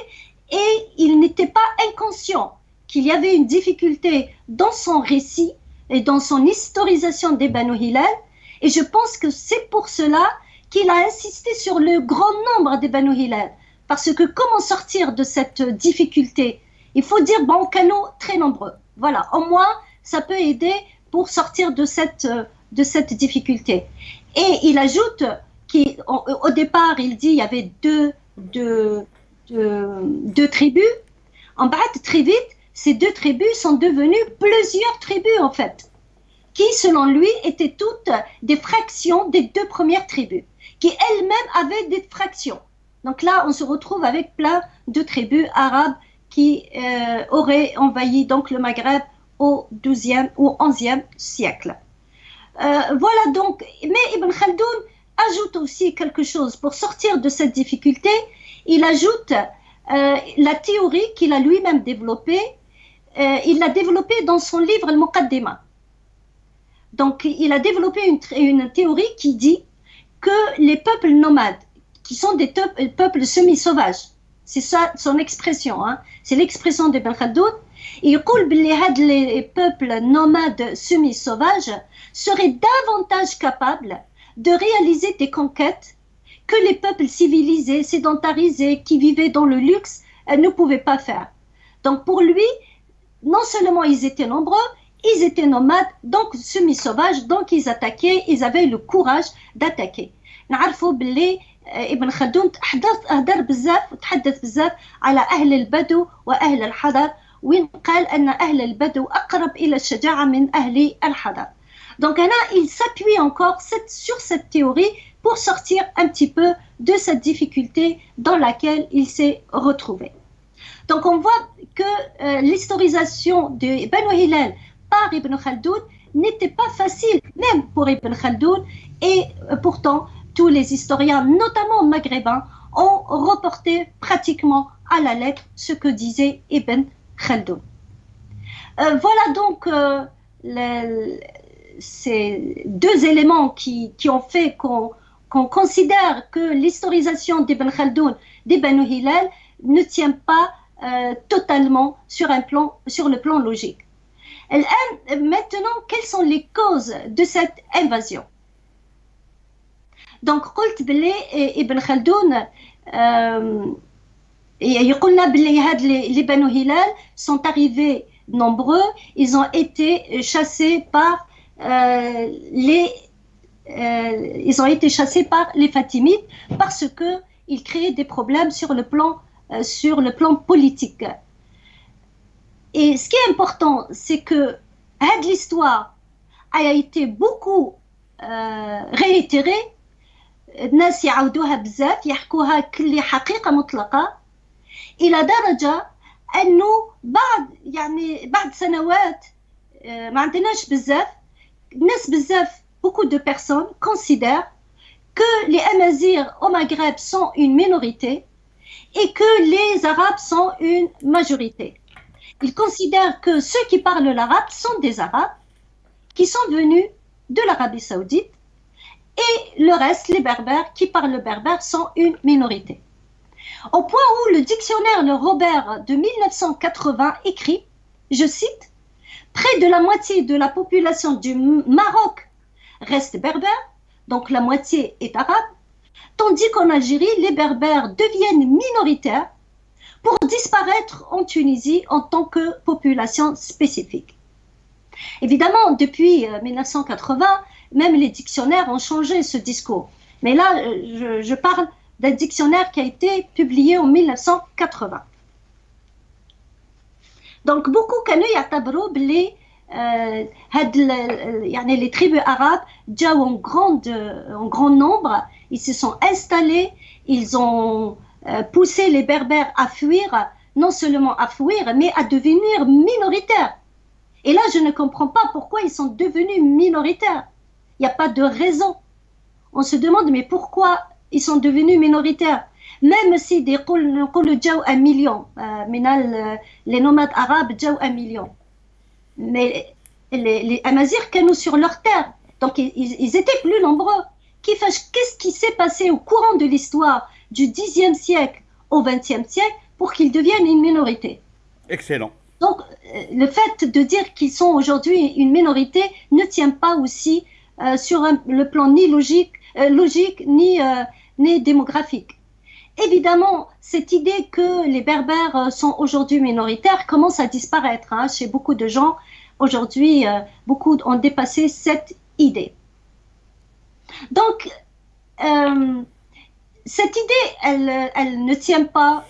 Speaker 1: et il n'était pas inconscient qu'il y avait une difficulté dans son récit et dans son historisation des Banu Hilal. Et je pense que c'est pour cela qu'il a insisté sur le grand nombre des Banu Hilal. Parce que comment sortir de cette difficulté? Il faut dire, bon, canaux très nombreux. Voilà, au moins, ça peut aider pour sortir de cette difficulté. Et il ajoute qu'au départ, il dit il y avait deux tribus. En bas, très vite, ces deux tribus sont devenues plusieurs tribus, en fait, qui, selon lui, étaient toutes des fractions des deux premières tribus, qui elles-mêmes avaient des fractions. Donc là, on se retrouve avec plein de tribus arabes qui auraient envahi donc le Maghreb au XIIe ou XIe siècle. Voilà donc, mais Ibn Khaldoun ajoute aussi quelque chose pour sortir de cette difficulté. Il ajoute la théorie qu'il a lui-même développée. Il l'a développée dans son livre Al-Muqaddima. Donc, il a développé une théorie qui dit que les peuples nomades, qui sont des peuples semi-sauvages, c'est ça son expression, hein, c'est l'expression d'Ibn Khaldoun. Il dit les peuples nomades semi-sauvages seraient davantage capables de réaliser des conquêtes que les peuples civilisés, sédentarisés, qui vivaient dans le luxe, ne pouvaient pas faire. Donc pour lui, non seulement ils étaient nombreux, ils étaient nomades, donc semi-sauvages, donc ils attaquaient, ils avaient le courage d'attaquer. نعرفوا باللي ابن خلدون تحدث بزاف على أهل البدو وأهل الحضر وين قال أن أهل البدو أقرب إلى الشجاعة من أهل الحضر. Donc là, il s'appuie encore sur cette théorie pour sortir un petit peu de cette difficulté dans laquelle il s'est retrouvé. Donc on voit que l'historisation de Banu Hilal par Ibn Khaldoun n'était pas facile, même pour Ibn Khaldoun, et pourtant tous les historiens, notamment maghrébins, ont reporté pratiquement à la lettre ce que disait Ibn Khaldoun. Voilà donc ces deux éléments qui ont fait qu'on considère que l'historisation d'Ibn Khaldoun des Banu Hilal ne tient pas totalement sur le plan logique. Maintenant, quelles sont les causes de cette invasion? Donc, قلت بلي ابن خلدون يقولنا بلي هاد les Banu Hilal sont arrivés nombreux, ils ont été chassés par les Fatimides parce que ils créaient des problèmes sur le plan politique. Et ce qui est important, c'est que l'histoire a été beaucoup réitérée. الناس يعودوها بزاف يحكوها كل حقيقة مطلقة إلى درجة أنه بعد سنوات ما عندناش بزاف الناس بزاف beaucoup de personnes considèrent que les Amazirs au Maghreb sont une minorité et que les Arabes sont une majorité. Ils considèrent que ceux qui parlent l'arabe sont des Arabes qui sont venus de l'Arabie Saoudite et le reste, les Berbères qui parlent le berbère, sont une minorité. Au point où le dictionnaire Le Robert de 1980 écrit, je cite, « Près de la moitié de la population du Maroc restent berbères, donc la moitié est arabe, tandis qu'en Algérie, les berbères deviennent minoritaires pour disparaître en Tunisie en tant que population spécifique. Évidemment, depuis 1980, même les dictionnaires ont changé ce discours. Mais là, je parle d'un dictionnaire qui a été publié en 1980. Donc, beaucoup كانوا يعتبروا بلي les tribus arabes جاوا en grand nombre, ils se sont installés, ils ont poussé les berbères à fuir, non seulement à fuir, mais à devenir minoritaires. Et là, je ne comprends pas pourquoi ils sont devenus minoritaires. Il n'y a pas de raison. On se demande, mais pourquoi ils sont devenus minoritaires? Même si des جاو 1 million, les nomades arabes جاو 1 million. Mais les Amazirs كانوا sur leur terre. Donc ils étaient plus nombreux. Qu'est-ce qui s'est passé au courant de l'histoire du Xe siècle au XXe siècle pour qu'ils deviennent une minorité?
Speaker 2: Excellent.
Speaker 1: Donc, le fait de dire qu'ils sont aujourd'hui une minorité ne tient pas aussi sur le plan ni logique ni démographique. Évidemment, cette idée que les berbères sont aujourd'hui minoritaires commence à disparaître chez beaucoup de gens. Aujourd'hui, beaucoup ont dépassé cette idée. Donc, cette idée, elle ne tient pas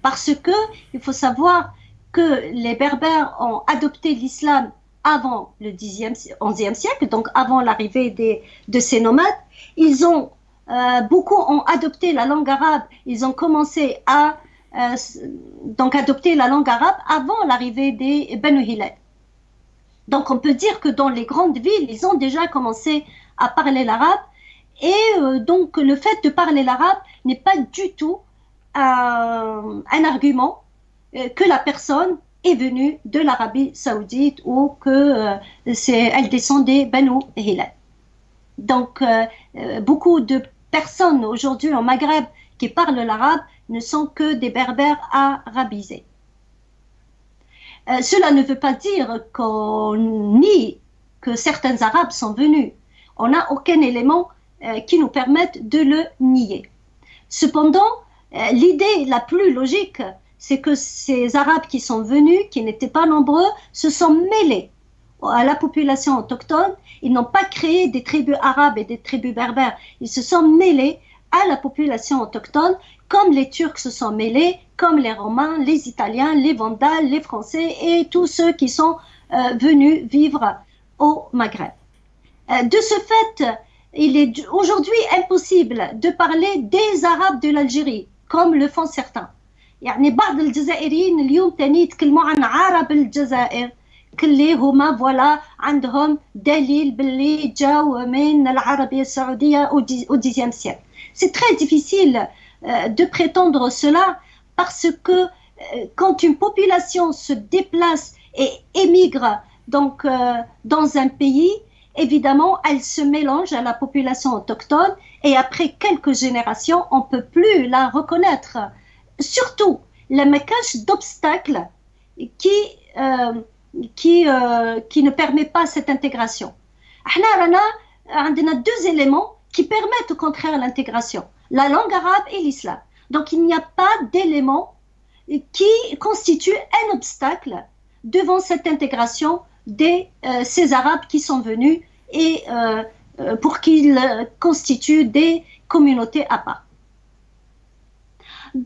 Speaker 1: parce que il faut savoir que les berbères ont adopté l'islam avant le XIe siècle, donc avant l'arrivée de ces nomades. Beaucoup ont adopté la langue arabe, ils ont commencé à donc adopter la langue arabe avant l'arrivée des Banu Hilal. Donc on peut dire que dans les grandes villes, ils ont déjà commencé à parler l'arabe, et donc le fait de parler l'arabe n'est pas du tout un argument que la personne est venue de l'Arabie Saoudite ou qu'elle descend des Banu Hilal. Donc beaucoup de personnes aujourd'hui au Maghreb qui parlent l'arabe ne sont que des berbères arabisés. Cela ne veut pas dire qu'on nie que certains arabes sont venus. On n'a aucun élément qui nous permette de le nier. Cependant, l'idée la plus logique, c'est que ces arabes qui sont venus, qui n'étaient pas nombreux, se sont mêlés à la population autochtone. Ils n'ont pas créé des tribus arabes et des tribus berbères. Ils se sont mêlés à la population autochtone, comme les Turcs se sont mêlés, comme les Romains, les Italiens, les Vandales, les Français et tous ceux qui sont venus vivre au Maghreb. De ce fait, il est aujourd'hui impossible de parler des Arabes de l'Algérie, comme le font certains. يعني بعض الجزائريين اليوم تاني يتكلموا عن عرب الجزائر كلي هما فوالا عندهم دليل باللي جاو من العربية السعودية au Xe siècle. C'est très difficile de prétendre cela parce que quand une population se déplace et émigre donc dans un pays, évidemment, elle se mélange à la population autochtone et après quelques générations, on ne peut plus la reconnaître. Surtout, le maquage d'obstacles qui ne permet pas cette intégration. On a deux éléments qui permettent au contraire l'intégration, la langue arabe et l'islam. Donc il n'y a pas d'élément qui constitue un obstacle devant cette intégration de ces arabes qui sont venus et pour qu'ils constituent des communautés à part.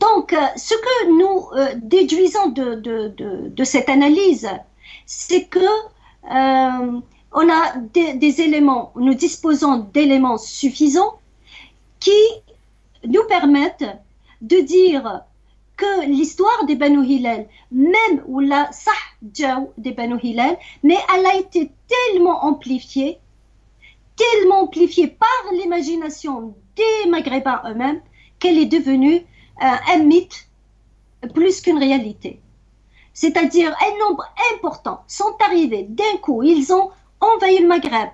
Speaker 1: Donc, ce que nous déduisons de cette analyse, c'est que on a des éléments, nous disposons d'éléments suffisants qui nous permettent de dire que l'histoire des Banu Hilal, même ou la Sah Djaw des Banu Hilal, mais elle a été tellement amplifiée par l'imagination des Maghrébins eux-mêmes, qu'elle est devenue un mythe plus qu'une réalité. C'est-à-dire un nombre important sont arrivés d'un coup, ils ont envahi le Maghreb,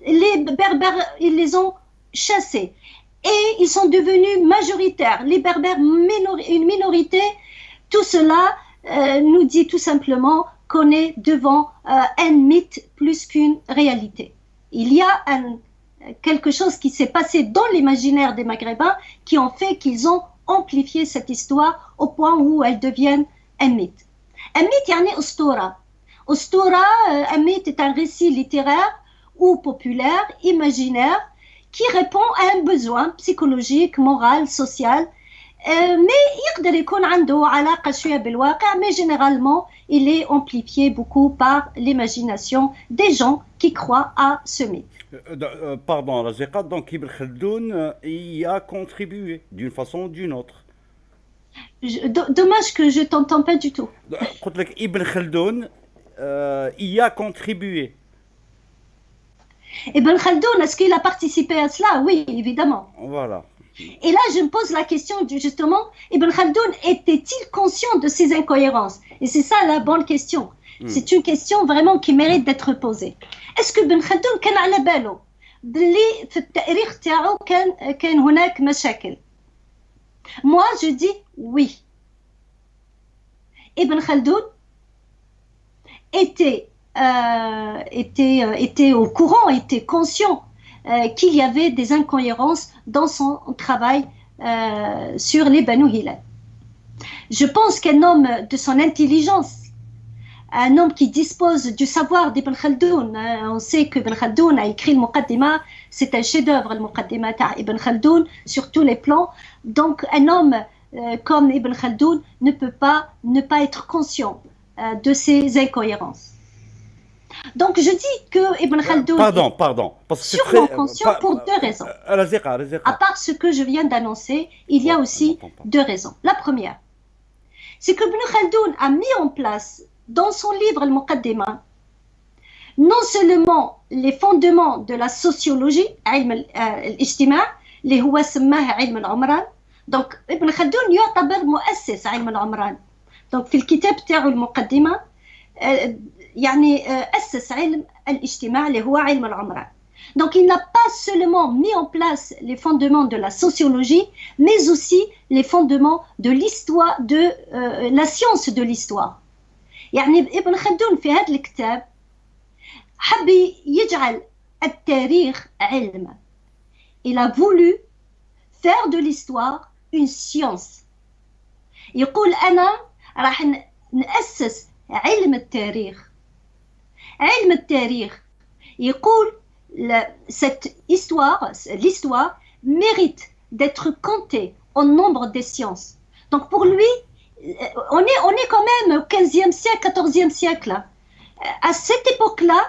Speaker 1: les Berbères, ils les ont chassés et ils sont devenus majoritaires, les Berbères une minorité. Tout cela nous dit tout simplement qu'on est devant un mythe plus qu'une réalité. il y a quelque chose qui s'est passé dans l'imaginaire des Maghrébins qui ont fait qu'ils ont amplifié cette histoire au point où elle devient un mythe. Un mythe, yani Ostora. Ostora, un mythe est un récit littéraire ou populaire, imaginaire, qui répond à un besoin psychologique, moral, social, mais يقدر يكون عنده علاقة شوية بالواقع, mais généralement, il est amplifié beaucoup par l'imagination des gens qui croient à ce mythe.
Speaker 2: Pardon, Razika, donc Ibn Khaldoun y a contribué d'une façon ou d'une autre.
Speaker 1: Dommage que je t'entends pas du tout.
Speaker 2: قلت لك Ibn Khaldoun y a contribué.
Speaker 1: Ibn Khaldoun, est-ce qu'il a participé à cela? Oui, évidemment.
Speaker 2: Voilà.
Speaker 1: Et là, je me pose la question justement, Ibn Khaldoun était-il conscient de ces incohérences? Et c'est ça la bonne question. C'est une question vraiment qui mérite d'être posée. Est-ce que Ibn Khaldoun كان على باله باللي في التاريخ تاعو كان هناك مشاكل؟ Moi, je dis oui. Ibn Khaldoun était au courant, était conscient qu'il y avait des incohérences dans son travail sur les Banu Hilal. Je pense qu'un homme de son intelligence, un homme qui dispose du savoir d'Ibn Khaldoun, on sait que Ibn Khaldoun a écrit le Muqaddima, c'est un chef-d'œuvre le Muqaddima d'Ibn Khaldoun sur tous les plans. Donc un homme comme Ibn Khaldoun ne peut pas ne pas être conscient de ces incohérences. Donc je dis que Ibn Khaldoun est sûrement conscient pour deux raisons. À part ce que je viens d'annoncer, il y a aussi deux raisons. La première, c'est que Ibn Khaldoun a mis en place dans son livre Al-Muqaddima non seulement les fondements de la sociologie, علم الاجتماع اللي هو سماه علم العمران. Donc Ibn Khaldoun يعتبر مؤسس علم العمران. Donc في الكتاب تاعو المقدمة يعني أسس علم الاجتماع اللي هو علم العمران. Donc il n'a pas seulement mis en place les fondements de la sociologie, mais aussi les fondements de l'histoire, de la science de l'histoire. يعني ابن خلدون في هذا الكتاب حب يجعل التاريخ علم. Il a voulu faire de l'histoire une science. يقول أنا راح نأسس علم التاريخ. علم التاريخ يقول cette histoire, l'histoire mérite d'être comptée au nombre des sciences. Donc pour lui, on est quand même au 15e siècle, 14e siècle. À cette époque-là,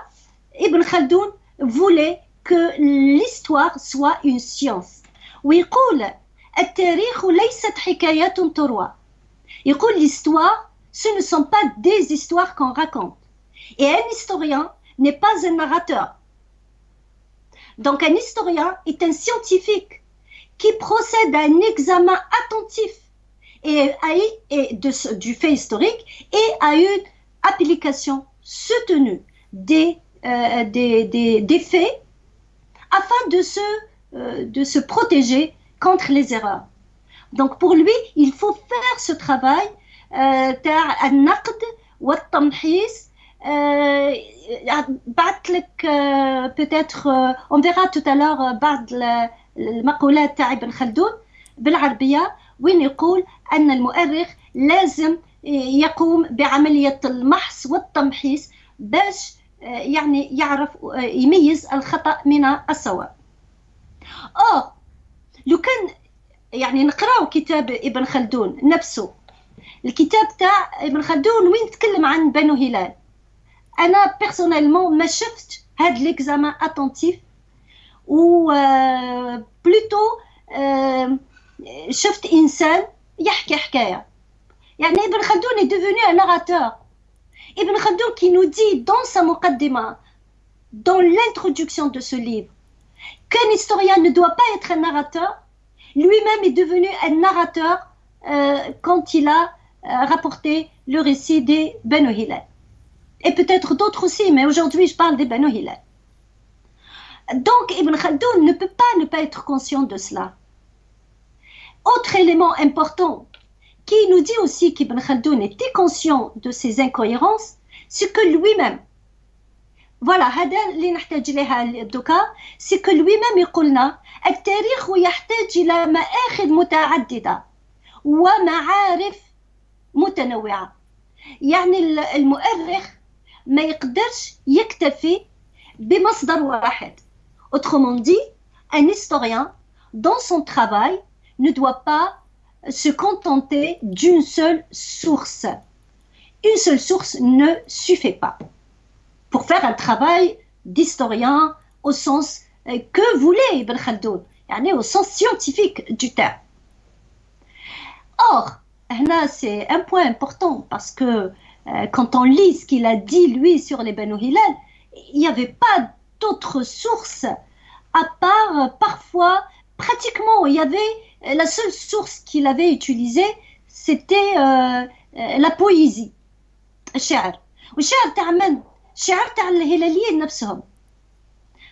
Speaker 1: Ibn Khaldoun voulait que l'histoire soit une science. ويقول التاريخ ليست حكايات تروى. يقول l'histoire, ce ne sont pas des histoires qu'on raconte. Et un historien n'est pas un narrateur. Donc un historien est un scientifique qui procède à un examen attentif du fait historique et à une application soutenue des faits afin de se protéger contre les erreurs. Donc pour lui, il faut faire ce travail تاع النقد والتمحيص. بعت لك peut-être on verra tout à l'heure بعض المقولات تاع ابن خلدون بالعربية وين يقول أن المؤرخ لازم يقوم بعملية المحص والتمحيص باش يعني يعرف يميز الخطأ من الصواب. لو كان يعني نقرأ كتاب ابن خلدون نفسه، الكتاب تاع ابن خلدون وين تكلم عن بنو هلال، أنا personnellement ما شفت هاد l'examen attentif و plutôt شفت إنسان يحكي حكاية. يعني ابن خلدون est devenu un narrateur. Ibn Khaldoun qui nous dit dans sa muqaddima, dans l'introduction de ce livre, qu'un historien ne doit pas être un narrateur, lui-même est devenu un narrateur quand il a rapporté le récit des Banu Hilal. Et peut-être d'autres aussi, mais aujourd'hui je parle des Banu Hilal. Donc Ibn Khaldoun ne peut pas ne pas être conscient de cela. Autre élément important qui nous dit aussi qu'Ibn Khaldoun était conscient de ces incohérences, c'est que lui-même, فوالا هذا اللي نحتاج لها دوكا، سي كو لوي ميم يقولنا التاريخ يحتاج الى مآخذ متعدده ومعارف متنوعه. يعني المؤرخ ما يقدرش يكتفي بمصدر واحد. Autrement dit, un historien dans son travail ne doit pas se contenter d'une seule source. Une seule source ne suffit pas pour faire un travail d'historien au sens que voulait Ibn Khaldoun, au sens scientifique du terme. Or, là, c'est un point important parce que quand on lit ce qu'il a dit lui sur les Banu Hilal, il n'y avait pas d'autres sources à part parfois, pratiquement, il y avait la seule source qu'il avait utilisée, c'était la poésie, الشعر. والشعر تاع من؟ الشعر تاع الهلاليين نفسهم.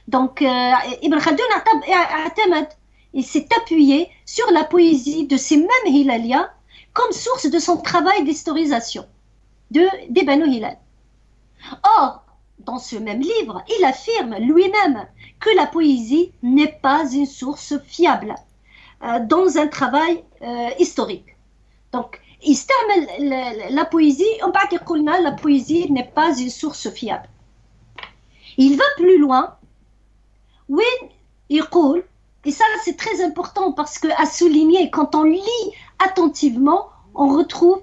Speaker 1: Donc Ibn Khaldoun اعتمد, il s'est appuyé sur la poésie de ces mêmes Hilaliens comme source de son travail d'historisation des Banu Hilal. Or, dans ce même livre, il affirme lui-même que la poésie n'est pas une source fiable dans un travail historique. Donc, يستعمل la poésie, on va dire que la poésie n'est pas une source fiable. Il va plus loin, وين يقول, et ça c'est très important parce que à souligner, quand on lit attentivement, on retrouve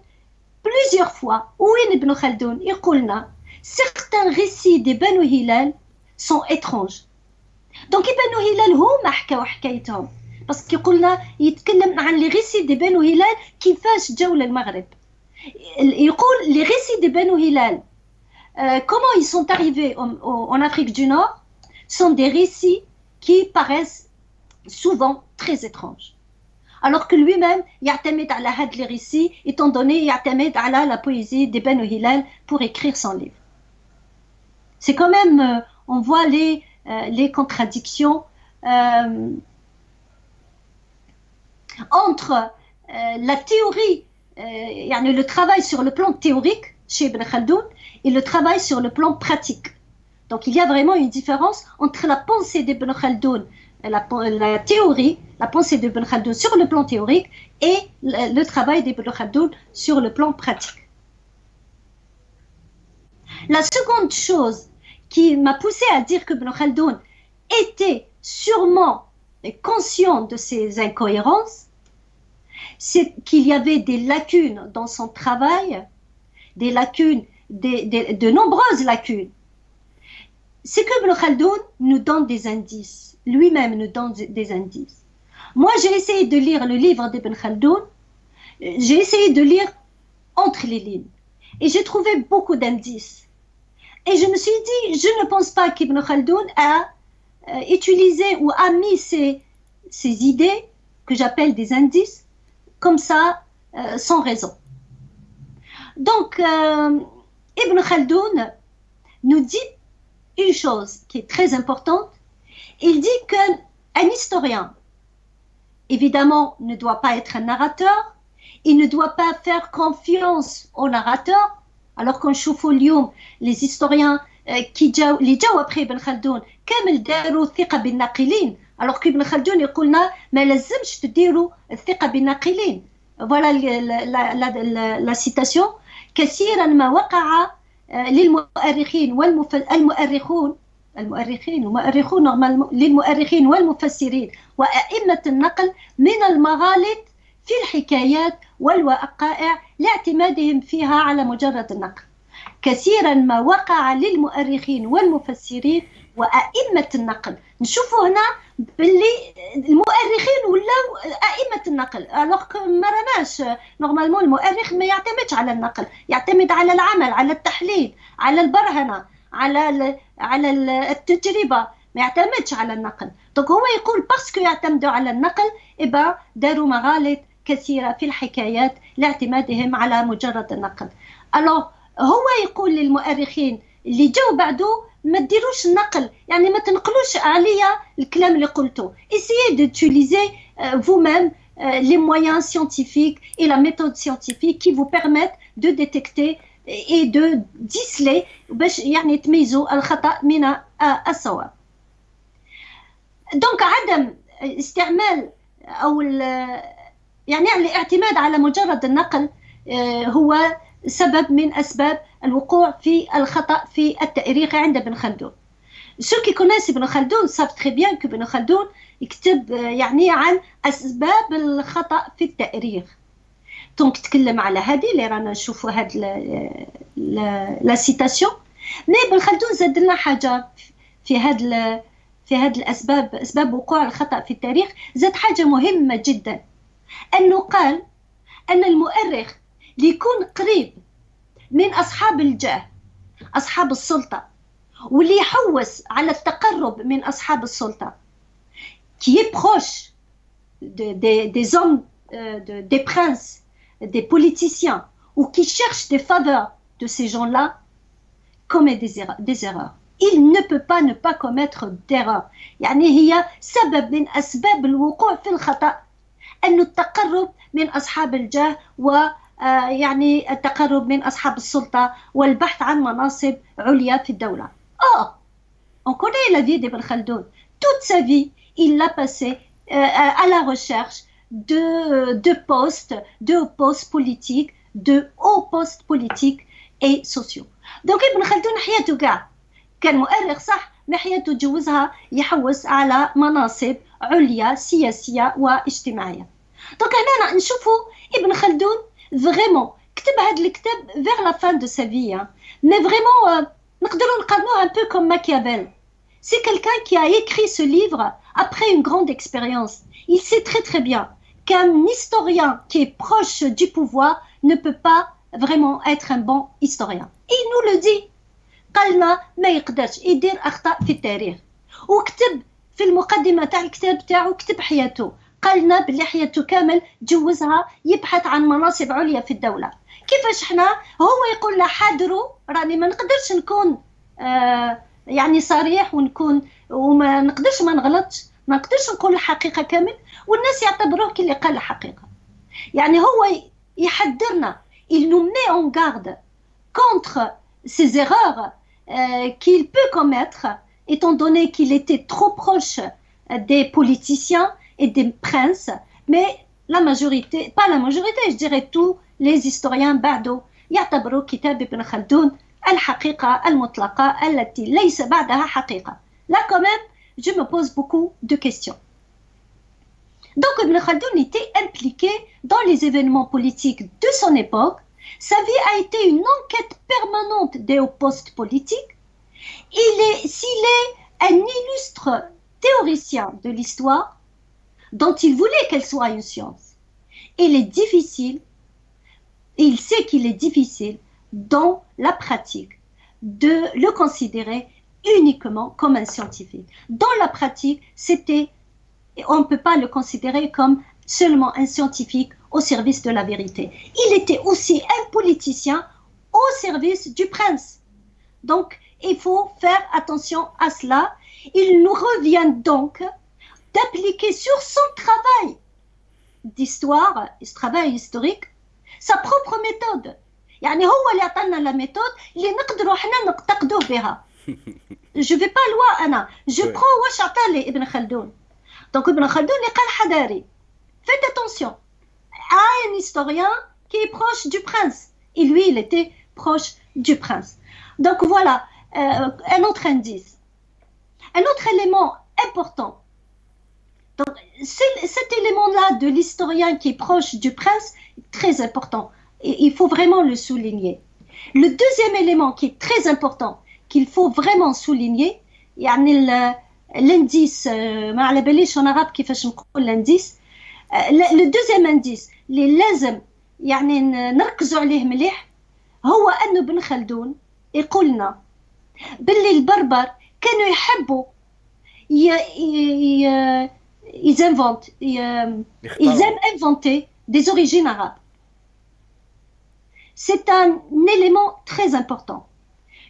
Speaker 1: plusieurs fois وين ابن خلدون يقولنا certains récits des Banu Hilal sont étranges. Donc Ibn Hilal هما حكاو حكايتهم parce qu'il يتكلم عن les récits des Banu Hilal كيفاش جاو للمغرب. يقول les récits des Banu Hilal comment ils sont arrivés en Afrique du Nord sont des récits qui paraissent souvent très étranges. Alors que lui-même يعتمد على هاد les récits étant donné يعتمد على la poésie des Banu Hilal pour écrire son livre. C'est quand même, on voit les contradictions entre la théorie, le travail sur le plan théorique chez Ibn Khaldoun et le travail sur le plan pratique. Donc il y a vraiment une différence entre la pensée d'Ibn Khaldoun, la théorie, la pensée d'Ibn Khaldoun sur le plan théorique et le travail d'Ibn Khaldoun sur le plan pratique. La seconde chose qui m'a poussé à dire que Ibn Khaldoun était sûrement conscient de ces incohérences, c'est qu'il y avait des lacunes dans son travail, des lacunes, de nombreuses lacunes. C'est que Ibn Khaldoun nous donne des indices, lui-même nous donne des indices. Moi, j'ai essayé de lire le livre d'Ibn Khaldoun, j'ai essayé de lire entre les lignes, et j'ai trouvé beaucoup d'indices. Et je me suis dit, je ne pense pas qu'Ibn Khaldoun a utilisé ou a mis ces idées, que j'appelle des indices, comme ça, sans raison. Donc, Ibn Khaldoun nous dit une chose qui est très importante. Il dit qu'un historien, évidemment, ne doit pas être un narrateur, il ne doit pas faire confiance au narrateur, alors qu'on chauffe les historiens qui جاوا après Ibn Khaldoun كامل داروا الثقة بالناقلين alors qu'Ibn Khaldoun يقولنا ما لازمش تديروا الثقة بالناقلين. Voilà la citation. كثيرا ما وقع للمؤرخين للمؤرخين والمفسرين وأئمة النقل من المغالط في الحكايات والوقائع لاعتمادهم فيها على مجرد النقل. كثيرا ما وقع للمؤرخين والمفسرين وأئمة النقل. نشوفوا هنا باللي المؤرخين ولاو أئمة النقل alors que ما راناش نورمالمون المؤرخ ما يعتمدش على النقل، يعتمد على العمل، على التحليل، على البرهنة، على التجربة، ما يعتمدش على النقل. دونك هو يقول باسكو يعتمدوا على النقل إبا داروا مغالط كثيرة في الحكايات لاعتمادهم على مجرد النقل. alors هو يقول للمؤرخين اللي جاوا بعده ما تديروش النقل، يعني ما تنقلوش عليا الكلام اللي قلته. essayez d'utiliser vous-même les moyens scientifiques et la méthode scientifique qui vous permettent de détecter et de déceler باش يعني تميزوا الخطأ من الصواب. دونك عدم استعمال أو يعني الاعتماد على مجرد النقل هو سبب من أسباب الوقوع في الخطأ في التاريخ عند ابن خلدون. Ceux qui connaissent Ibn Khaldoun savent très bien que Ibn Khaldoun يكتب يعني عن أسباب الخطأ في التاريخ. دونك تكلم على هذه اللي رانا نشوفوا هاد لا سيتاسيون. مي ابن خلدون زاد لنا حاجة في هاد الأسباب، أسباب وقوع الخطأ في التاريخ، زاد حاجة مهمة جدا، أنه قال أن المؤرخ اللي يكون قريب من أصحاب الجاه، أصحاب السلطة، واللي يحوس على التقرب من أصحاب السلطة، qui est proche des hommes, des princes, des politiciens, ou qui cherche des faveurs de ces gens-là, commet des erreurs. Il ne peut pas ne pas commettre d'erreurs. يعني هي سبب من أسباب الوقوع في الخطأ أن التقرب من أصحاب الجاه ويعني التقرب من أصحاب السلطة والبحث عن مناصب عليا في الدولة. On connaît la vie d'Ibn Khaldoun. Toute sa vie, il l'a passé à la recherche de postes politiques, de hauts postes politiques et sociaux. Donc Ibn Khaldoun حياته كاع كان مؤرخ صح، ما حياته جوزها يحوس على مناصب عليا سياسية واجتماعية. دونك هنا نشوفوا ابن خلدون فريمون كتب هذا الكتاب vers la fin de sa vie. Mais vraiment نقدروا نقارنوه un peu comme Machiavel. C'est quelqu'un qui a écrit ce livre après une grande expérience. Il sait très très bien qu'un historien qui est proche du pouvoir ne peut pas vraiment être un bon historien. Il nous le dit. قالنا ما يقدرش يدير أخطاء في التاريخ. وكتب في المقدمة تاع الكتاب تاعو كتب حياته. قالنا بلي حياته كامل جوزها يبحث عن مناصب عليا في الدولة. كيفاش احنا هو يقول له حاضروا راني ما نقدرش نكون يعني صريح ونكون وما نقدرش ما نغلطش، ما نقدرش نقول الحقيقة كامل والناس يعتبروه كي اللي قال الحقيقة. يعني هو يحذرنا. Il nous met en garde contre ces erreurs qu'il peut commettre étant donné qu'il était trop proche des politiciens et des princes, mais la majorité, pas la majorité, je dirais tous les historiens بعده يعتبروا كتاب ابن خلدون الحقيقة المطلقة التي ليس بعدها حقيقة. Là quand même, je me pose beaucoup de questions. Donc Ibn Khaldoun était impliqué dans les événements politiques de son époque. Sa vie a été une enquête permanente des hauts postes politiques. S'il est un illustre théoricien de l'histoire, dont il voulait qu'elle soit une science, il sait qu'il est difficile dans la pratique de le considérer uniquement comme un scientifique. Dans la pratique, on ne peut pas le considérer comme seulement un scientifique au service de la vérité. Il était aussi un politicien au service du prince. Donc, il faut faire attention à cela. Il nous revient donc d'appliquer sur son travail d'histoire, ce travail historique, sa propre méthode. يعني هو اللي عطانا la méthode اللي نقدروا احنا نقتدوا بها. Je vais pas loin أنا. Je prends واش عطالي ابن خلدون. Donc ابن خلدون اللي قال حضاري. Faites attention à un historien qui est proche du prince. Et lui, il était proche du prince. Donc voilà, un autre indice. Un autre élément important. Donc, cet élément-là de l'historien qui est proche du prince est très important. Et il faut vraiment le souligner. Le deuxième élément qui est très important, qu'il faut vraiment souligner, يعني l'indice, ما على باليش en arabe كيفاش نقول l'indice. Le deuxième indice اللي لازم يعني نركزوا عليه مليح هو أنه ابن خلدون يقولنا باللي البربر كانوا يحبوا ils aiment inventer des origines arabes. C'est un élément très important.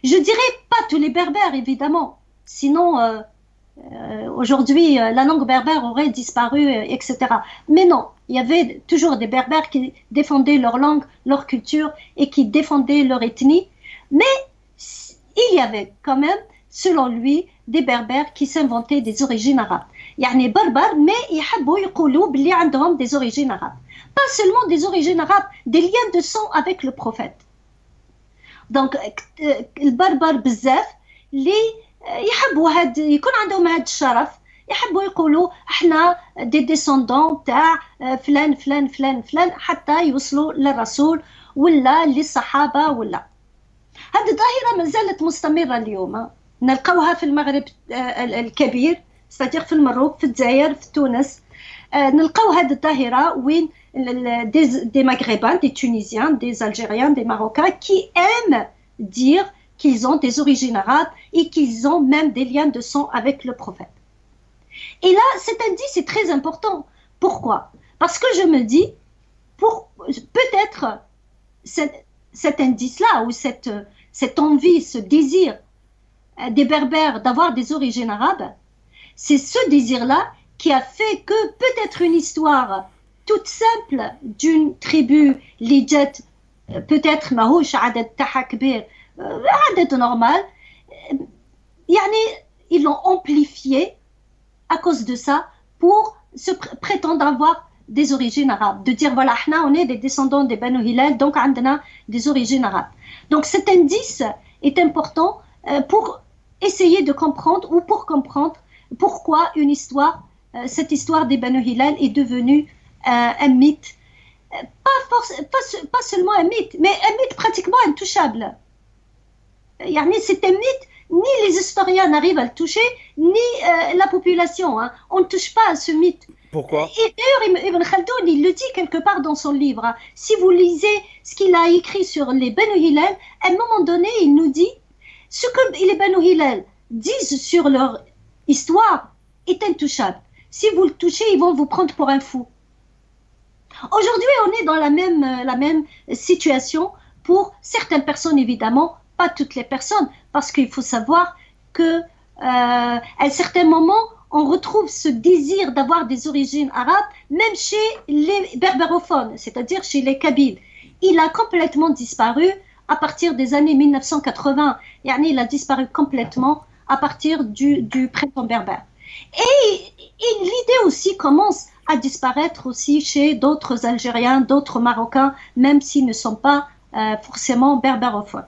Speaker 1: Je dirais pas tous les berbères évidemment, sinon aujourd'hui la langue berbère aurait disparu, etc. Mais non, il y avait toujours des berbères qui défendaient leur langue, leur culture et qui défendaient leur ethnie. Mais il y avait quand même, selon lui, des berbères qui s'inventaient des origines arabes. يعني بربر mais يحبوا يقولوا باللي عندهم des origines arabes. Pas seulement des origines arabes, des liens de sang avec le prophète. Donc البربر بزاف اللي يحبوا يكون عندهم هذا الشرف، يحبوا يقولوا احنا دي ديسوندون تاع فلان فلان فلان فلان حتى يوصلوا للرسول ولا للصحابه ولا. هذه ظاهره ما زالت مستمره اليوم، نلقاوها في المغرب الكبير، ستادير في المغرب، في الجزائر، في تونس. نلقاو هذه الظاهره وين des Maghrébins, des Tunisiens, des Algériens, des Marocains qui aiment dire qu'ils ont des origines arabes et qu'ils ont même des liens de sang avec le prophète. Et là, cet indice est très important. Pourquoi? Parce que je me dis, peut-être cet indice-là ou cette envie, ce désir des Berbères d'avoir des origines arabes, c'est ce désir-là qui a fait que peut-être une histoire toute simple d'une tribu اللي جات peut-être ماهوش عدد تاعها كبير، عدد normal، يعني ils l'ont amplifié à cause de ça pour se prétendre avoir des origines arabes, de dire voilà احنا on est des descendants des Banu Hilal donc عندنا des origines arabes. Donc cet indice est important pour essayer de comprendre ou pour comprendre pourquoi une histoire, cette histoire des Banu Hilal est devenue un mythe, pas seulement un mythe, mais un mythe pratiquement intouchable. C'est un mythe, ni les historiens n'arrivent à le toucher, ni la population. Hein. On ne touche pas à ce mythe.
Speaker 2: Pourquoi?
Speaker 1: Et d'ailleurs, Ibn Khaldoun, il le dit quelque part dans son livre. Hein. Si vous lisez ce qu'il a écrit sur les Banu Hilal, à un moment donné, il nous dit ce que les Banu Hilal disent sur leur histoire est intouchable. Si vous le touchez, ils vont vous prendre pour un fou. Aujourd'hui, on est dans la même situation pour certaines personnes, évidemment, pas toutes les personnes, parce qu'il faut savoir que à un certain moment, on retrouve ce désir d'avoir des origines arabes, même chez les berbérophones, c'est-à-dire chez les Kabyles. Il a complètement disparu à partir des années 1980. Il a disparu complètement à partir du printemps berbère. Et l'idée aussi commence à disparaître aussi chez d'autres Algériens, d'autres Marocains, même s'ils ne sont pas forcément berbérophones.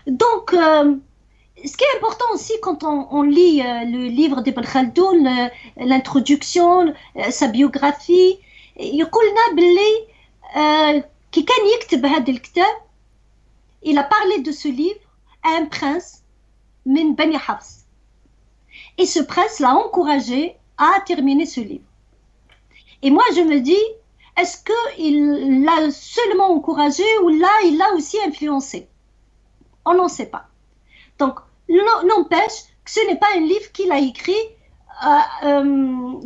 Speaker 1: Donc, ce qui est important aussi quand on lit le livre d'Ibn Khaldoun, l'introduction, sa biographie, يقولنا باللي كي كان يكتب هذا الكتاب il a parlé de ce livre à un prince من بني حفص. Et ce prince l'a encouragé à terminer ce livre. Et moi, je me dis, est-ce qu'il l'a seulement encouragé ou là, il l'a aussi influencé? On n'en sait pas. Donc, n'empêche que ce n'est pas un livre qu'il a écrit,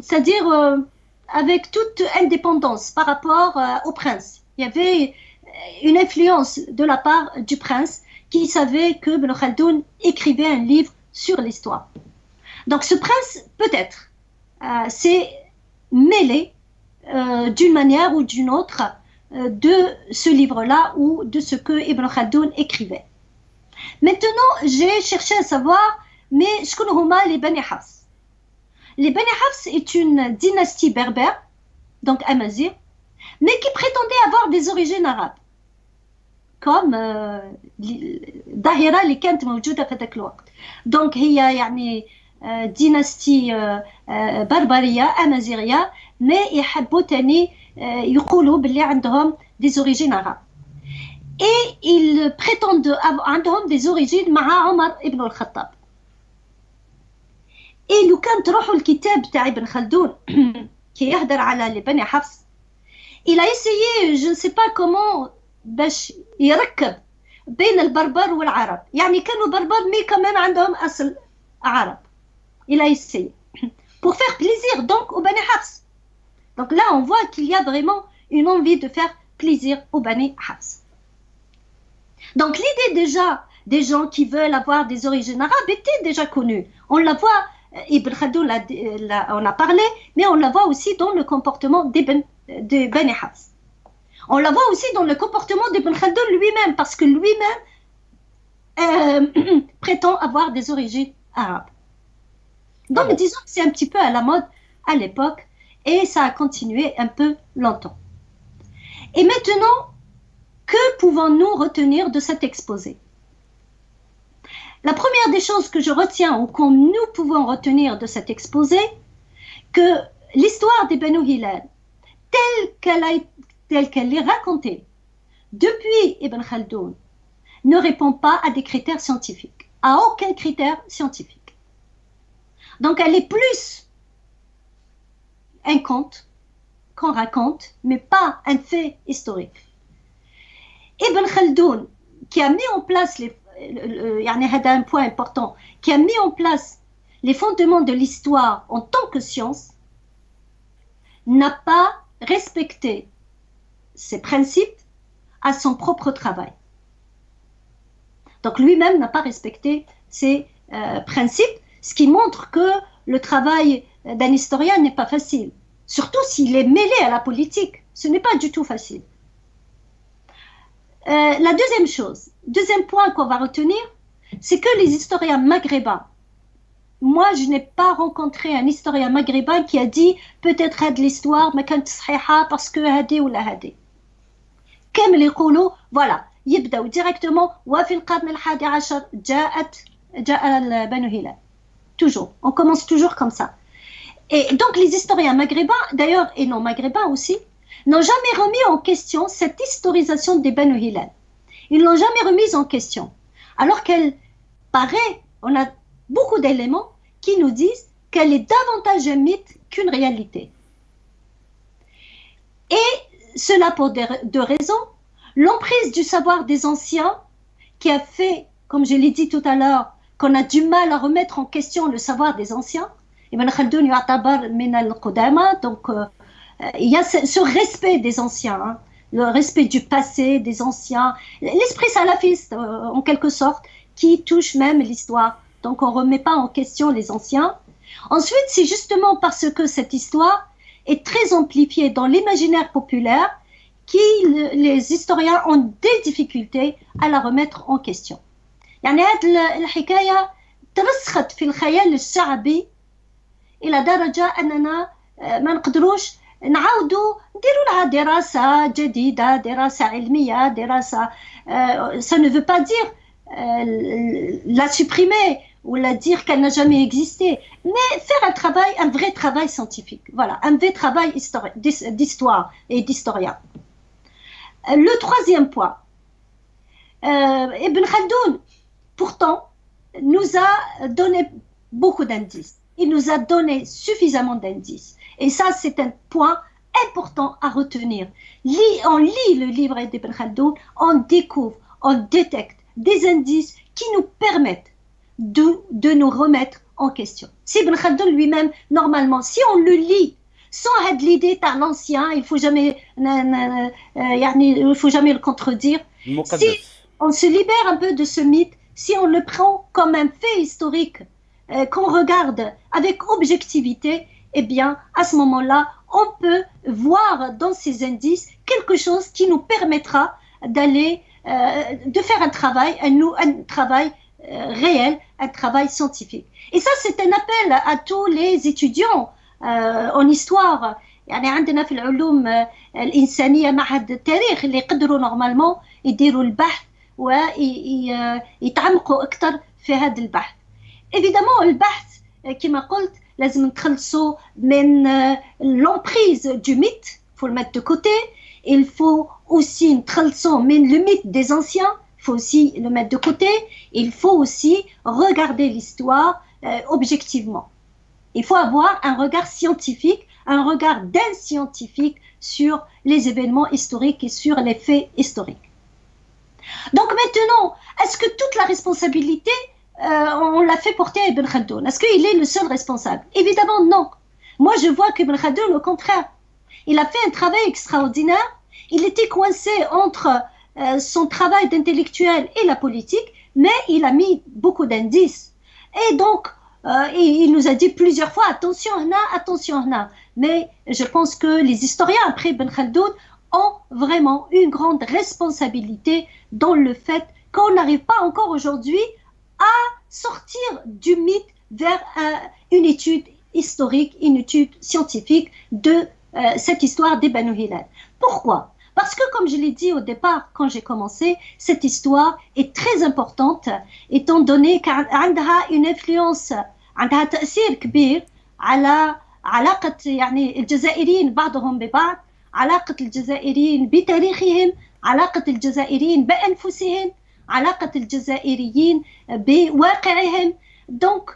Speaker 1: c'est-à-dire avec toute indépendance par rapport au prince. Il y avait une influence de la part du prince qui savait que Ibn Khaldoun écrivait un livre sur l'histoire. Donc ce prince, peut-être, s'est mêlé d'une manière ou d'une autre de ce livre-là ou de ce que Ibn Khaldoun écrivait. Maintenant, j'ai cherché à savoir, mais شكون هما les Bani Hafs? Les Bani Hafs est une dynastie berbère, donc amazigh, mais qui prétendait avoir des origines arabes. Comme الظاهرة اللي كانت موجودة في ذاك الوقت. Donc هي يعني ديناستي بربرية أمازيغية mais يحبوا تاني يقولوا باللي عندهم des origines arabes. Et ils prétendent عندهم des origines مع عمر ابن الخطاب. Et لو كان تروحوا الكتاب تاع ابن خلدون كي يهدر على بني حفص il a essayé je ne sais pas comment باش يركب بين البربر والعرب. يعني كانوا بربر مي كمان عندهم أصل عرب. Il a essayé pour faire plaisir donc aux Bani Hafs. Donc là on voit qu'il y a vraiment une envie de faire plaisir aux Bani Hafs. Donc l'idée déjà des gens qui veulent avoir des origines arabes étaient déjà connus. On la voit, Ibn Khaldoun on a parlé, mais on la voit aussi dans le comportement de Bani Hafs. On la voit aussi dans le comportement d'Ibn Khaldoun lui-même, parce que lui-même prétend avoir des origines arabes. Donc disons que c'est un petit peu à la mode à l'époque, et ça a continué un peu longtemps. Et maintenant, que pouvons-nous retenir de cet exposé? La première des choses que je retiens, ou que nous pouvons retenir de cet exposé, que l'histoire des Banu Hilal, telle qu'elle est racontée depuis Ibn Khaldoun, ne répond pas à des critères scientifiques, à aucun critère scientifique. Donc elle est plus un conte qu'on raconte, mais pas un fait historique. Ibn Khaldoun, qui a mis en place un point important, qui a mis en place les fondements de l'histoire en tant que science, n'a pas respecté ses principes à son propre travail. Donc lui-même n'a pas respecté ses principes, ce qui montre que le travail d'un historien n'est pas facile, surtout s'il est mêlé à la politique. Ce n'est pas du tout facile. La deuxième point qu'on va retenir, c'est que les historiens maghrébins, moi je n'ai pas rencontré un historien maghrébin qui a dit peut-être de l'histoire mais كانت صحيحة parce que هادي ولا هادي. كامل يقولوا voilà يبدأوا directement وفي القرن الحادي عشر جاء بنو هلال. Toujours, on commence toujours comme ça. Et donc les historiens maghrébins, d'ailleurs et non maghrébins aussi, n'ont jamais remis en question cette historisation des Banu Hilal. Ils ne l'ont jamais remise en question. Alors qu'elle paraît, on a beaucoup d'éléments qui nous disent qu'elle est davantage un mythe qu'une réalité. Et cela pour deux raisons. L'emprise du savoir des anciens qui a fait, comme je l'ai dit tout à l'heure, qu'on a du mal à remettre en question le savoir des anciens. Ibn Khaldoun yu'tabar min al-qudama, donc il y a ce respect des anciens, hein, le respect du passé, des anciens, l'esprit salafiste en quelque sorte, qui touche même l'histoire. Donc on ne remet pas en question les anciens. Ensuite, c'est justement parce que cette histoire est très amplifiée dans l'imaginaire populaire que les historiens ont des difficultés à la remettre en question. يعني هذه الحكاية ترسخت في الخيال الشعبي إلى درجة أننا ما نقدروش نعاودوا نديروا لها دراسة جديدة، دراسة علمية، دراسة ça ne veut pas dire la supprimer ou la dire qu'elle n'a jamais existé, mais faire un travail, un vrai travail scientifique, voilà, un vrai travail d'histoire et d'historien. Le troisième point, Ibn Khaldoun, pourtant, nous a donné beaucoup d'indices. Il nous a donné suffisamment d'indices. Et ça, c'est un point important à retenir. On lit le livre d'Ibn Khaldoun, on découvre, on détecte des indices qui nous permettent de nous remettre en question. Si Ibn Khaldoun lui-même, normalement, si on le lit sans l'idée d'un ancien, il ne faut jamais le contredire. Si on se libère un peu de ce mythe, si on le prend comme un fait historique, qu'on regarde avec objectivité, eh bien, à ce moment-là, on peut voir dans ces indices quelque chose qui nous permettra d'aller, de faire un travail réel, un travail scientifique. Et ça, c'est un appel à tous les étudiants en histoire. يعني عندنا في العلوم الإنسانية معهد التاريخ اللي يقدروا نورمالمون يديروا البحث ويتعمقوا أكثر في هذا البحث. Évidemment, البحث كما قلت لازم نتخلصوا من l'emprise du mythe, il faut le mettre de côté. Il faut aussi نتخلصوا من le mythe des anciens, il faut aussi le mettre de côté. Il faut aussi regarder l'histoire objectivement. Il faut avoir un regard scientifique, un regard d'un scientifique sur les événements historiques et sur les faits historiques. Donc maintenant, est-ce que toute la responsabilité, on l'a fait porter à Ibn Khaldoun? Est-ce qu'il est le seul responsable? Évidemment non. Moi je vois qu'Ibn Khaldoun, au contraire, il a fait un travail extraordinaire. Il était coincé entre son travail d'intellectuel et la politique, mais il a mis beaucoup d'indices. Et donc, il nous a dit plusieurs fois, attention, mais je pense que les historiens après Ibn Khaldoun ont vraiment une grande responsabilité dans le fait qu'on n'arrive pas encore aujourd'hui à sortir du mythe vers une étude historique, une étude scientifique de cette histoire des Banu Hilal. Pourquoi? Parce que, comme je l'ai dit au départ, quand j'ai commencé, cette histoire est très importante, étant donné qu'elle a une influence, عندها تأثير كبير على علاقة يعني الجزائريين بعضهم ببعض، علاقة الجزائريين بتاريخهم، علاقة الجزائريين بأنفسهم، علاقة الجزائريين بواقعهم. Donc,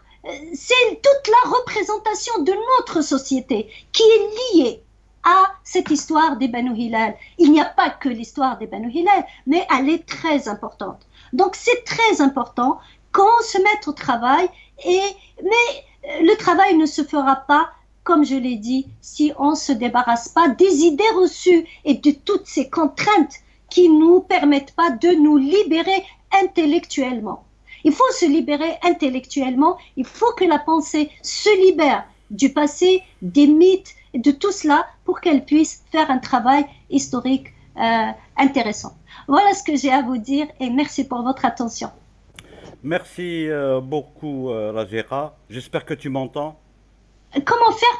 Speaker 1: c'est toute la représentation de notre société qui est liée à cette histoire des Banu Hilal. Il n'y a pas que l'histoire des Banu Hilal, mais elle est très importante. Donc c'est très important qu'on se mette au travail, mais le travail ne se fera pas, comme je l'ai dit, si on ne se débarrasse pas des idées reçues et de toutes ces contraintes qui ne nous permettent pas de nous libérer intellectuellement. Il faut se libérer intellectuellement, il faut que la pensée se libère du passé, des mythes, de tout cela pour qu'elle puisse faire un travail historique intéressant. Voilà ce que j'ai à vous dire et merci pour votre attention.
Speaker 2: Merci beaucoup, Razira. J'espère que tu m'entends.
Speaker 1: Comment faire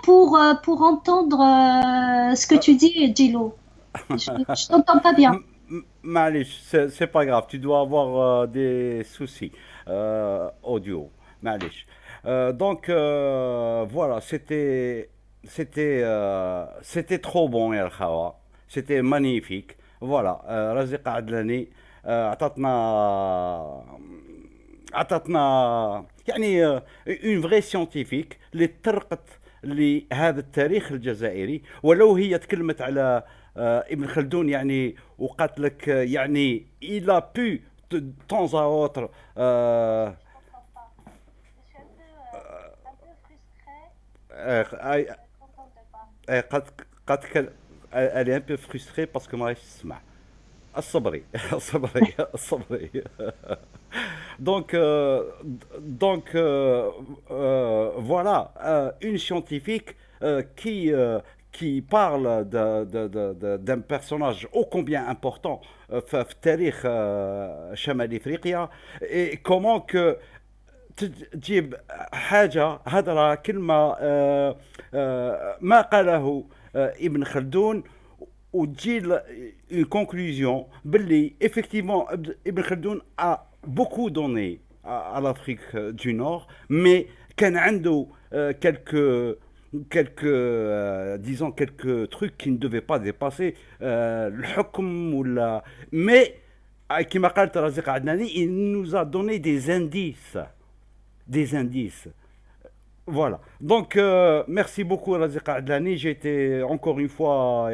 Speaker 1: pour entendre ce que tu dis, Gilo? Je t'entends pas bien.
Speaker 2: Malish, c'est pas grave, tu dois avoir des soucis audio. Malish. Donc, voilà, c'était trop bon, ya Khawa. C'était magnifique. Voilà, Raziqa Adlani عطتنا يعني une vraie scientifique اللي تطرقت لهذا التاريخ الجزائري ولو هي تكلمت على ابن خلدون يعني وقالت لك يعني il a pu de temps à autre قد elle est un peu frustrée parce que ما راهيش تسمع الصبري الصبري الصبري donc voilà une scientifique qui parle d'un personnage ô combien important في التاريخ شمال افريقيا et comment que تجيب حاجه هضره كلمه ما قاله ابن خلدون وتجي une conclusion باللي effectivement Ibn Khaldoun a beaucoup donné à l'Afrique du Nord mais كان عنده disons quelques trucs qui ne devaient pas dépasser الحكم ولا mais كما قالت رزيق عدناني il nous a donné des indices. Voilà. Donc, merci beaucoup, Raziqa Adlani. J'ai été encore une fois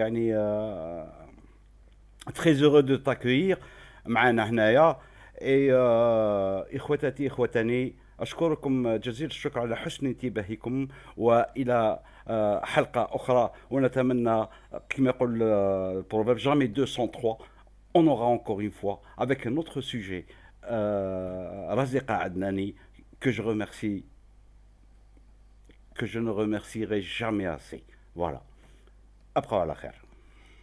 Speaker 2: très heureux de t'accueillir معنا هنايا. Et إخوتاتي إخوتاني أشكركم جزيل الشكر على حسن انتباهكم وإلى حلقة أخرى ونتمنى كما يقول البروفيرب jamais 203. On aura encore une fois avec un autre sujet Raziqa Adnani que je remercie que je ne remercierai jamais assez. Voilà. Après, à la khair.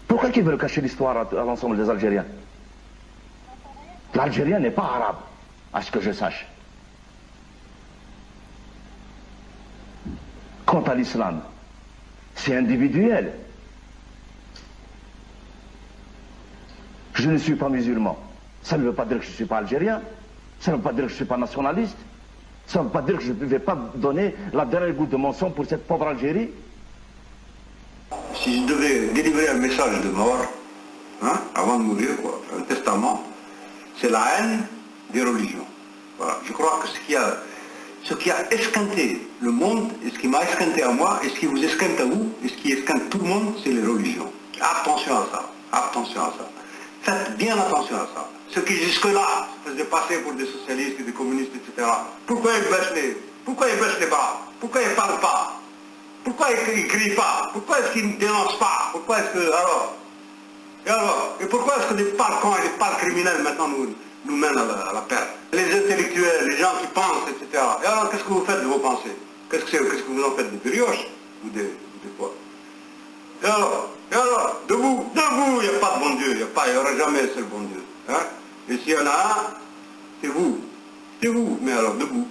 Speaker 3: Pourquoi ils veulent cacher l'histoire à l'ensemble des Algériens? L'Algérien n'est pas arabe, à ce que je sache. Quant à l'islam, c'est individuel. Je ne suis pas musulman. Ça ne veut pas dire que je ne suis pas algérien. Ça ne veut pas dire que je ne suis pas nationaliste. Ça ne veut pas dire que je ne vais pas donner la dernière goutte de mon sang pour cette pauvre Algérie.
Speaker 4: Si je devais délivrer un message de mort, avant de mourir, quoi, un testament, c'est la haine des religions. Voilà. Je crois que ce qui a esquinté le monde, et ce qui m'a esquinté à moi, et ce qui vous esquinte à vous, et ce qui esquinte tout le monde, c'est les religions. Attention à ça, attention à ça. Faites bien attention à ça. Ceux qui jusque-là se faisaient passer pour des socialistes et des communistes, etc. Pourquoi ils baissent les bras? Pourquoi ils ne parlent pas? Pourquoi ils ne crient pas? Pourquoi est-ce qu'ils ne dénoncent pas? Pourquoi est-ce que... Alors, Et alors, et pourquoi est-ce que des parcs et des parcs criminels maintenant nous mènent à la perte? Les intellectuels, les gens qui pensent, etc. Et alors, qu'est-ce que vous faites de vos pensées? Qu'est-ce que vous en faites? Des brioches? Ou des quoi? Et alors, debout, il n'y a pas de bon Dieu, il n'y aura jamais un seul bon Dieu. Hein? Et s'il y en a un, c'est vous, mais alors debout.